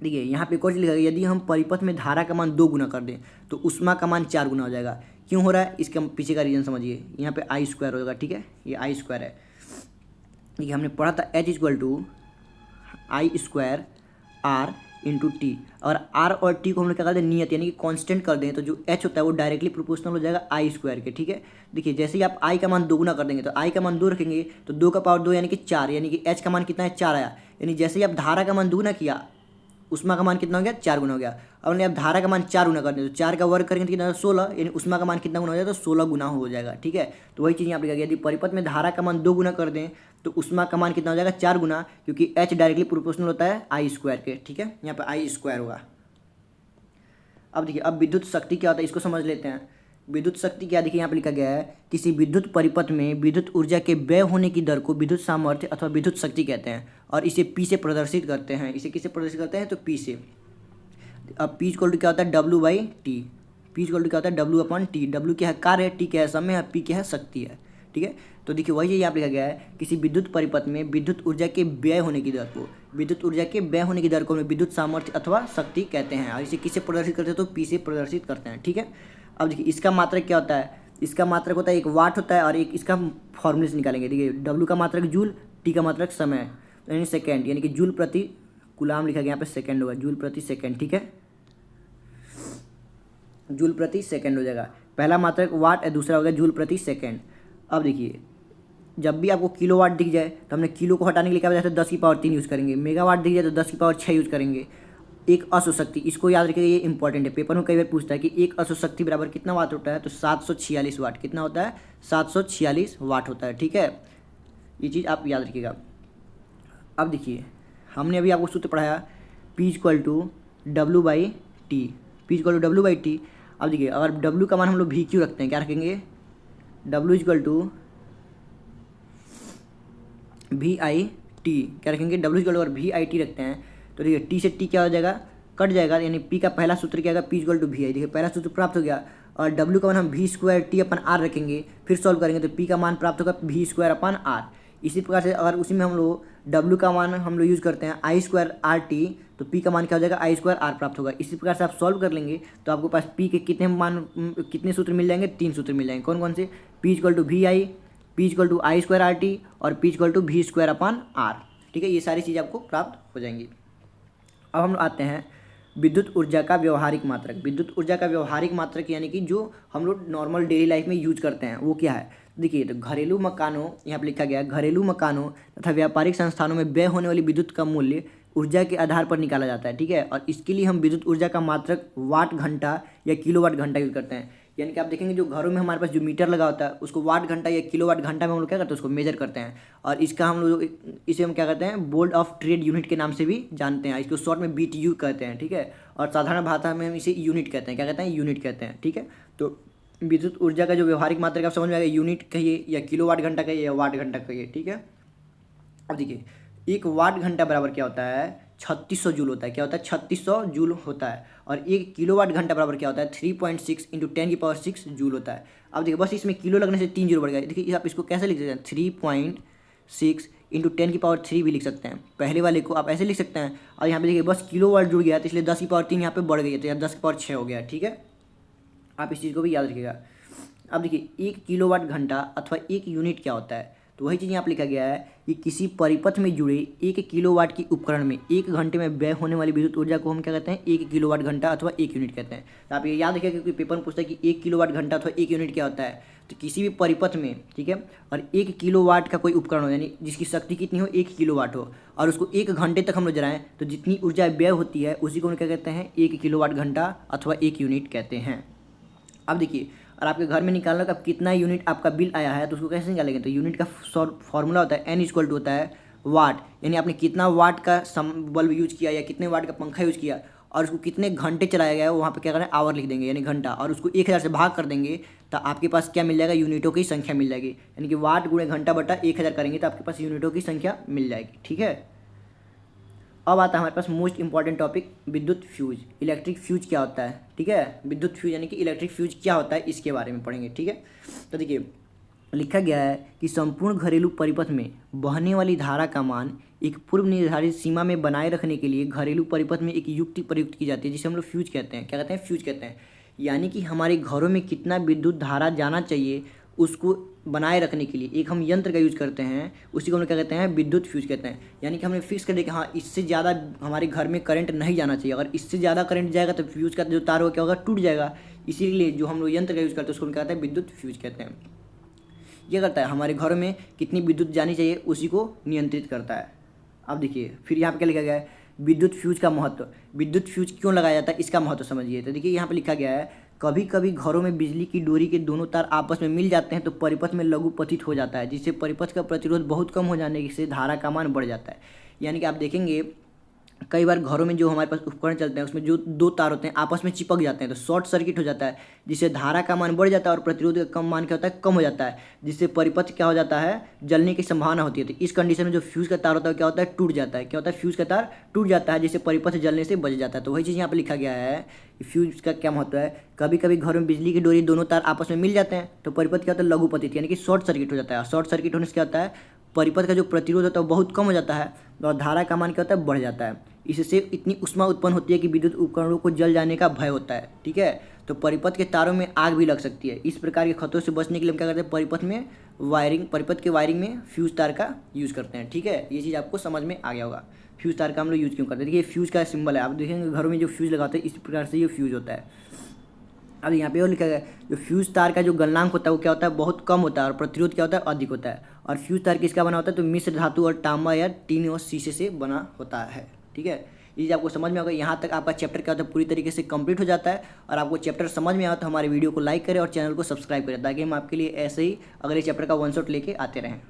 देखिए, यहाँ पे एक और चीज़ लिखा गया, यदि हम परिपथ में धारा का मान 2 गुना कर दें तो ऊष्मा का मान 4 गुना हो जाएगा। क्यों हो रहा है? इसके पीछे का रीजन समझिए। यहाँ पे I² होगा। ठीक है, ये I² है। देखिए, हमने पढ़ा था H equal to I²R into T, और R और T को हम लोग क्या करते हैं? नियत यानी कि कांस्टेंट कर दें, तो जो H होता है वो डायरेक्टली प्रोपोर्शनल हो जाएगा I² के। ठीक है, देखिए, जैसे ही आप I का मान 2 गुना कर देंगे तो I का मान 2 रखेंगे तो 2 का पावर 2 यानी कि 4, यानी कि H का मान कितना है? 4 आया। यानी जैसे ही आप धारा का मान 2 गुना किया, ऊष्मा का मान कितना हो गया? 4 गुना हो गया। अब हमने अब धारा का मान 4 गुना कर दिया तो 4 का वर्ग करेंगे तो कितना? 16, यानी ऊष्मा का मान कितना गुना हो जाएगा? तो 16 गुना हो जाएगा। ठीक है, तो वही चीज़ यहाँ पे लिखा गया, यदि परिपथ में धारा का मान 2 गुना कर दें तो ऊष्मा का मान कितना हो जाएगा? 4 गुना, क्योंकि H डायरेक्टली प्रोपोर्शनल होता है I² के। ठीक है, यहाँ पे I² होगा। अब देखिए, अब विद्युत शक्ति क्या होता है इसको समझ लेते हैं। विद्युत शक्ति क्या? देखिए, यहाँ पे लिखा गया है, किसी विद्युत परिपथ में विद्युत ऊर्जा के व्यय होने की दर को विद्युत सामर्थ्य अथवा विद्युत शक्ति कहते हैं, और इसे P से प्रदर्शित करते हैं। इसे किससे प्रदर्शित करते हैं? तो P से। अब P इक्वल टू क्या होता है? W/T। P इक्वल टू क्या होता है? W/T। W क्या है? कार्य है, T क्या है? समय है, P क्या है? शक्ति है। ठीक है, तो देखिए, वही यहाँ पे लिखा गया है, किसी विद्युत परिपथ में विद्युत ऊर्जा के व्यय होने की दर को विद्युत सामर्थ्य अथवा शक्ति कहते हैं, और इसे किससे प्रदर्शित करते हैं? तो P से प्रदर्शित करते हैं। ठीक है, अब देखिए, इसका मात्रक क्या होता है? इसका मात्रक होता है 1 वाट होता है, और एक इसका फॉर्मूले से निकालेंगे। देखिए, W का मात्रक जूल, T का मात्रक समय यानी सेकेंड, यानी कि जूल प्रति कूलाम लिखा गया, यहाँ पे सेकेंड होगा, जूल प्रति सेकेंड। ठीक है, जूल प्रति सेकेंड हो जाएगा। पहला मात्रक वाट है, दूसरा हो गया जूल प्रति सेकेंड। अब देखिए, जब भी आपको किलोवाट दिख जाए तो हमने किलो को हटाने के लिए क्या बताया था? 10 की पावर 3 यूज़ करेंगे। मेगावाट दिख जाए तो 10 की पावर 6 यूज़ करेंगे। एक अश्वशक्ति, इसको याद रखिएगा, ये इंपॉर्टेंट है, पेपर में कई बार पूछता है कि एक अश्वशक्ति बराबर कितना वाट होता है? तो 746 वाट। कितना होता है? 746 वाट होता है। ठीक है, ये चीज़ आप याद रखिएगा। अब देखिए, हमने अभी आपको सूत्र पढ़ाया P equal to W/T। P equal to W/T। अब देखिए, अगर W का मान हम लोग VQ रखते हैं, क्या रखेंगे? W equal to VIT। क्या रखेंगे? W इक्वल टू अगर VIT रखते हैं तो देखिए, T से T क्या हो जाएगा? कट जाएगा, यानी P का पहला सूत्र क्या आएगा? P equal to VI। देखिए, पहला सूत्र प्राप्त हो गया, और W का मान हम V²T/R रखेंगे, फिर सॉल्व करेंगे तो P का मान प्राप्त होगा V²/R। इसी प्रकार से अगर उसी में हम लोग W का मान हम लोग यूज़ करते हैं I²RT, तो P का मान क्या हो जाएगा? I² प्राप्त होगा। इसी प्रकार से आप सॉल्व कर लेंगे तो आपके पास P के कितने सूत्र मिल जाएंगे? 3 सूत्र मिल जाएंगे। कौन कौन से? P equal to VI, P equal to I²RT और P इक्वल टू V²/R। ठीक है, ये सारी चीज़ आपको प्राप्त हो जाएंगी। अब हम आते हैं विद्युत ऊर्जा का व्यवहारिक मात्रक। विद्युत ऊर्जा का व्यवहारिक मात्रक यानी कि जो हम लोग नॉर्मल डेली लाइफ में यूज करते हैं वो क्या है। देखिए, तो घरेलू मकानों, यहाँ पर लिखा गया है, घरेलू मकानों तथा व्यापारिक संस्थानों में व्यय होने वाली विद्युत का मूल्य ऊर्जा के आधार पर निकाला जाता है। ठीक है, और इसके लिए हम विद्युत ऊर्जा का मात्रक वाट घंटा या किलोवाट घंटा यूज करते हैं। यानी कि आप देखेंगे जो घरों में हमारे पास जो मीटर लगा होता है उसको वाट घंटा या किलोवाट घंटा में हम लोग क्या करते हैं, उसको मेजर करते हैं। और इसका हम लोग इसे हम क्या करते हैं, बोर्ड ऑफ ट्रेड यूनिट के नाम से भी जानते हैं। इसको शॉर्ट में BTU कहते हैं। ठीक है, और साधारण भाषा में हम इसे यूनिट कहते हैं। क्या कहते हैं, यूनिट कहते हैं। ठीक है, तो विद्युत ऊर्जा का जो व्यवहारिक मात्रक आप समझ में आ गया, यूनिट कहिए या किलोवाट घंटा कहिए या वाट घंटा कहिए। ठीक है, अब देखिए, एक वाट घंटा बराबर क्या होता है, 3600 जूल होता है। क्या होता है, 3600 जूल होता है। और एक किलोवाट घंटा बराबर क्या होता है, 3.6 × 10⁶ जूल होता है। अब देखिए, बस इसमें किलो लगने से 3 जीरो बढ़ गया। देखिए, आप इसको कैसे लिख सकते हैं, 3.6 × 10⁻³ भी लिख सकते हैं। पहले वाले को आप ऐसे लिख सकते हैं। और यहाँ पे देखिए बस किलोवाट जुड़ गया तो इसलिए 10⁻³ यहाँ पे बढ़ गई है, तो यहाँ 10⁻6 हो गया। ठीक है, आप इस चीज़ को भी याद रखिएगा। अब देखिए, 1 किलोवाट घंटा अथवा 1 यूनिट क्या होता है, तो वही चीज़ यहाँ पर लिखा गया है कि किसी परिपथ में जुड़े 1 किलोवाट की उपकरण में 1 घंटे में व्यय होने वाली विद्युत ऊर्जा को हम क्या कहते हैं, 1 किलोवाट घंटा अथवा 1 यूनिट कहते हैं। तो आप ये याद रखिएगा क्योंकि पेपर में पूछता है कि 1 किलोवाट घंटा अथवा 1 यूनिट क्या होता है। तो किसी भी परिपथ में, ठीक है, और 1 किलोवाट का कोई उपकरण हो, यानी जिसकी शक्ति कितनी हो, 1 किलोवाट हो, और उसको 1 घंटे तक हम लोग जलाएं, तो जितनी ऊर्जा व्यय होती है उसी को हम क्या कहते हैं, 1 किलोवाट घंटा अथवा 1 यूनिट कहते हैं। अब देखिए, और आपके घर में निकालना कि अब कितना यूनिट आपका बिल आया है तो उसको कैसे निकालेंगे, तो यूनिट का फॉर्मूला होता है N = होता है वाट, यानी आपने कितना वाट का बल्ब यूज किया या कितने वाट का पंखा यूज किया और उसको कितने घंटे चलाया गया है, वहाँ पे क्या करें, आवर लिख देंगे यानी घंटा, और उसको 1000 से भाग कर देंगे तो आपके पास क्या मिल जाएगा, यूनिटों की संख्या मिल जाएगी। यानी कि वाट गुणे घंटा बटा 1000 करेंगे तो आपके पास यूनिटों की संख्या मिल जाएगी। ठीक है, अब आता है हमारे पास मोस्ट इंपॉर्टेंट टॉपिक, विद्युत फ्यूज। इलेक्ट्रिक फ्यूज क्या होता है। ठीक है, विद्युत फ्यूज यानी कि इलेक्ट्रिक फ्यूज क्या होता है, इसके बारे में पढ़ेंगे। ठीक है, तो देखिए, लिखा गया है कि संपूर्ण घरेलू परिपथ में बहने वाली धारा का मान एक पूर्व निर्धारित सीमा में बनाए रखने के लिए घरेलू परिपथ में एक युक्ति प्रयुक्त की जाती है, जिसे हम लोग फ्यूज कहते हैं। क्या कहते हैं, फ्यूज कहते हैं। यानी कि हमारे घरों में कितना विद्युत धारा जाना चाहिए उसको बनाए रखने के लिए एक हम यंत्र का यूज करते हैं, उसी को हम क्या कहते हैं, विद्युत फ्यूज कहते हैं। यानी कि हमने फिक्स कर दिया कि हाँ, इससे ज़्यादा हमारे घर में करंट नहीं जाना चाहिए। अगर इससे ज़्यादा करंट जाएगा तो फ्यूज का जो तार हो क्या होगा, टूट जाएगा। इसीलिए जो हम लोग यंत्र का यूज़ करते हैं उसको हम क्या कहते हैं, विद्युत फ्यूज कहते हैं। ये करता है हमारे घरों में कितनी विद्युत जानी चाहिए उसी को नियंत्रित करता है। अब देखिए, फिर यहाँ पे क्या लिखा गया है, विद्युत फ्यूज का महत्व। विद्युत फ्यूज क्यों लगाया जाता है, इसका महत्व समझिए। तो देखिए, यहाँ पे लिखा गया है, कभी कभी घरों में बिजली की डोरी के दोनों तार आपस में मिल जाते हैं तो परिपथ में लघु पतित हो जाता है, जिससे परिपथ का प्रतिरोध बहुत कम हो जाने से धारा का मान बढ़ जाता है। यानी कि आप देखेंगे कई बार घरों में जो हमारे पास उपकरण चलते हैं उसमें जो 2 तार होते हैं आपस में चिपक जाते हैं तो शॉर्ट सर्किट हो जाता है, जिससे धारा का मान बढ़ जाता है और प्रतिरोध का कम मान क्या होता है, कम हो जाता है, जिससे परिपथ क्या हो जाता है, जलने की संभावना होती है। तो इस कंडीशन में जो फ्यूज का तार होता है क्या होता है, टूट जाता है। क्या होता है, फ्यूज का तार टूट जाता है, जिससे परिपथ जलने से बच जाता है। तो वही चीज़ यहाँ पर लिखा गया है कि फ्यूज का क्या महत्व है। कभी कभी घरों में बिजली की डोरी दोनों तार आपस में मिल जाते हैं तो परिपथ क्या होता है, लघु पतित यानी कि शॉर्ट सर्किट हो जाता है। शॉर्ट सर्किट होने से क्या होता है, परिपथ का जो प्रतिरोध होता है वो बहुत कम हो जाता है और धारा का मान क्या होता है, बढ़ जाता है। इससे इतनी ऊष्मा उत्पन्न होती है कि विद्युत उपकरणों को जल जाने का भय होता है। ठीक है, तो परिपथ के तारों में आग भी लग सकती है। इस प्रकार के खतरों से बचने के लिए हम क्या करते हैं, परिपथ के वायरिंग में फ्यूज तार का यूज़ करते हैं। ठीक है, ये चीज़ आपको समझ में आ गया होगा, फ्यूज तार का हम लोग यूज़ क्यों करते हैं। देखिए, फ्यूज का सिंबल है, आप देखेंगे घरों में जो फ्यूज लगाते हैं इस प्रकार से ये फ्यूज होता है। अब यहाँ पे और लिखा गया जो फ्यूज तार का जो गलनांक होता है वो क्या होता है, बहुत कम होता है और प्रतिरोध क्या होता है, अधिक होता है। और फ्यूज तार किसका बना होता है, तो मिश्र धातु और तांबा या टीन और शीशे से बना होता है। ठीक है, ये आपको समझ में आ गया। यहाँ तक आपका चैप्टर क्या होता है पूरी तरीके से कंप्लीट हो जाता है। और आपको चैप्टर समझ में आया तो हमारे वीडियो को लाइक करें और चैनल को सब्सक्राइब करें, ताकि हम आपके लिए ऐसे ही अगले चैप्टर का वन शॉट लेके आते रहें।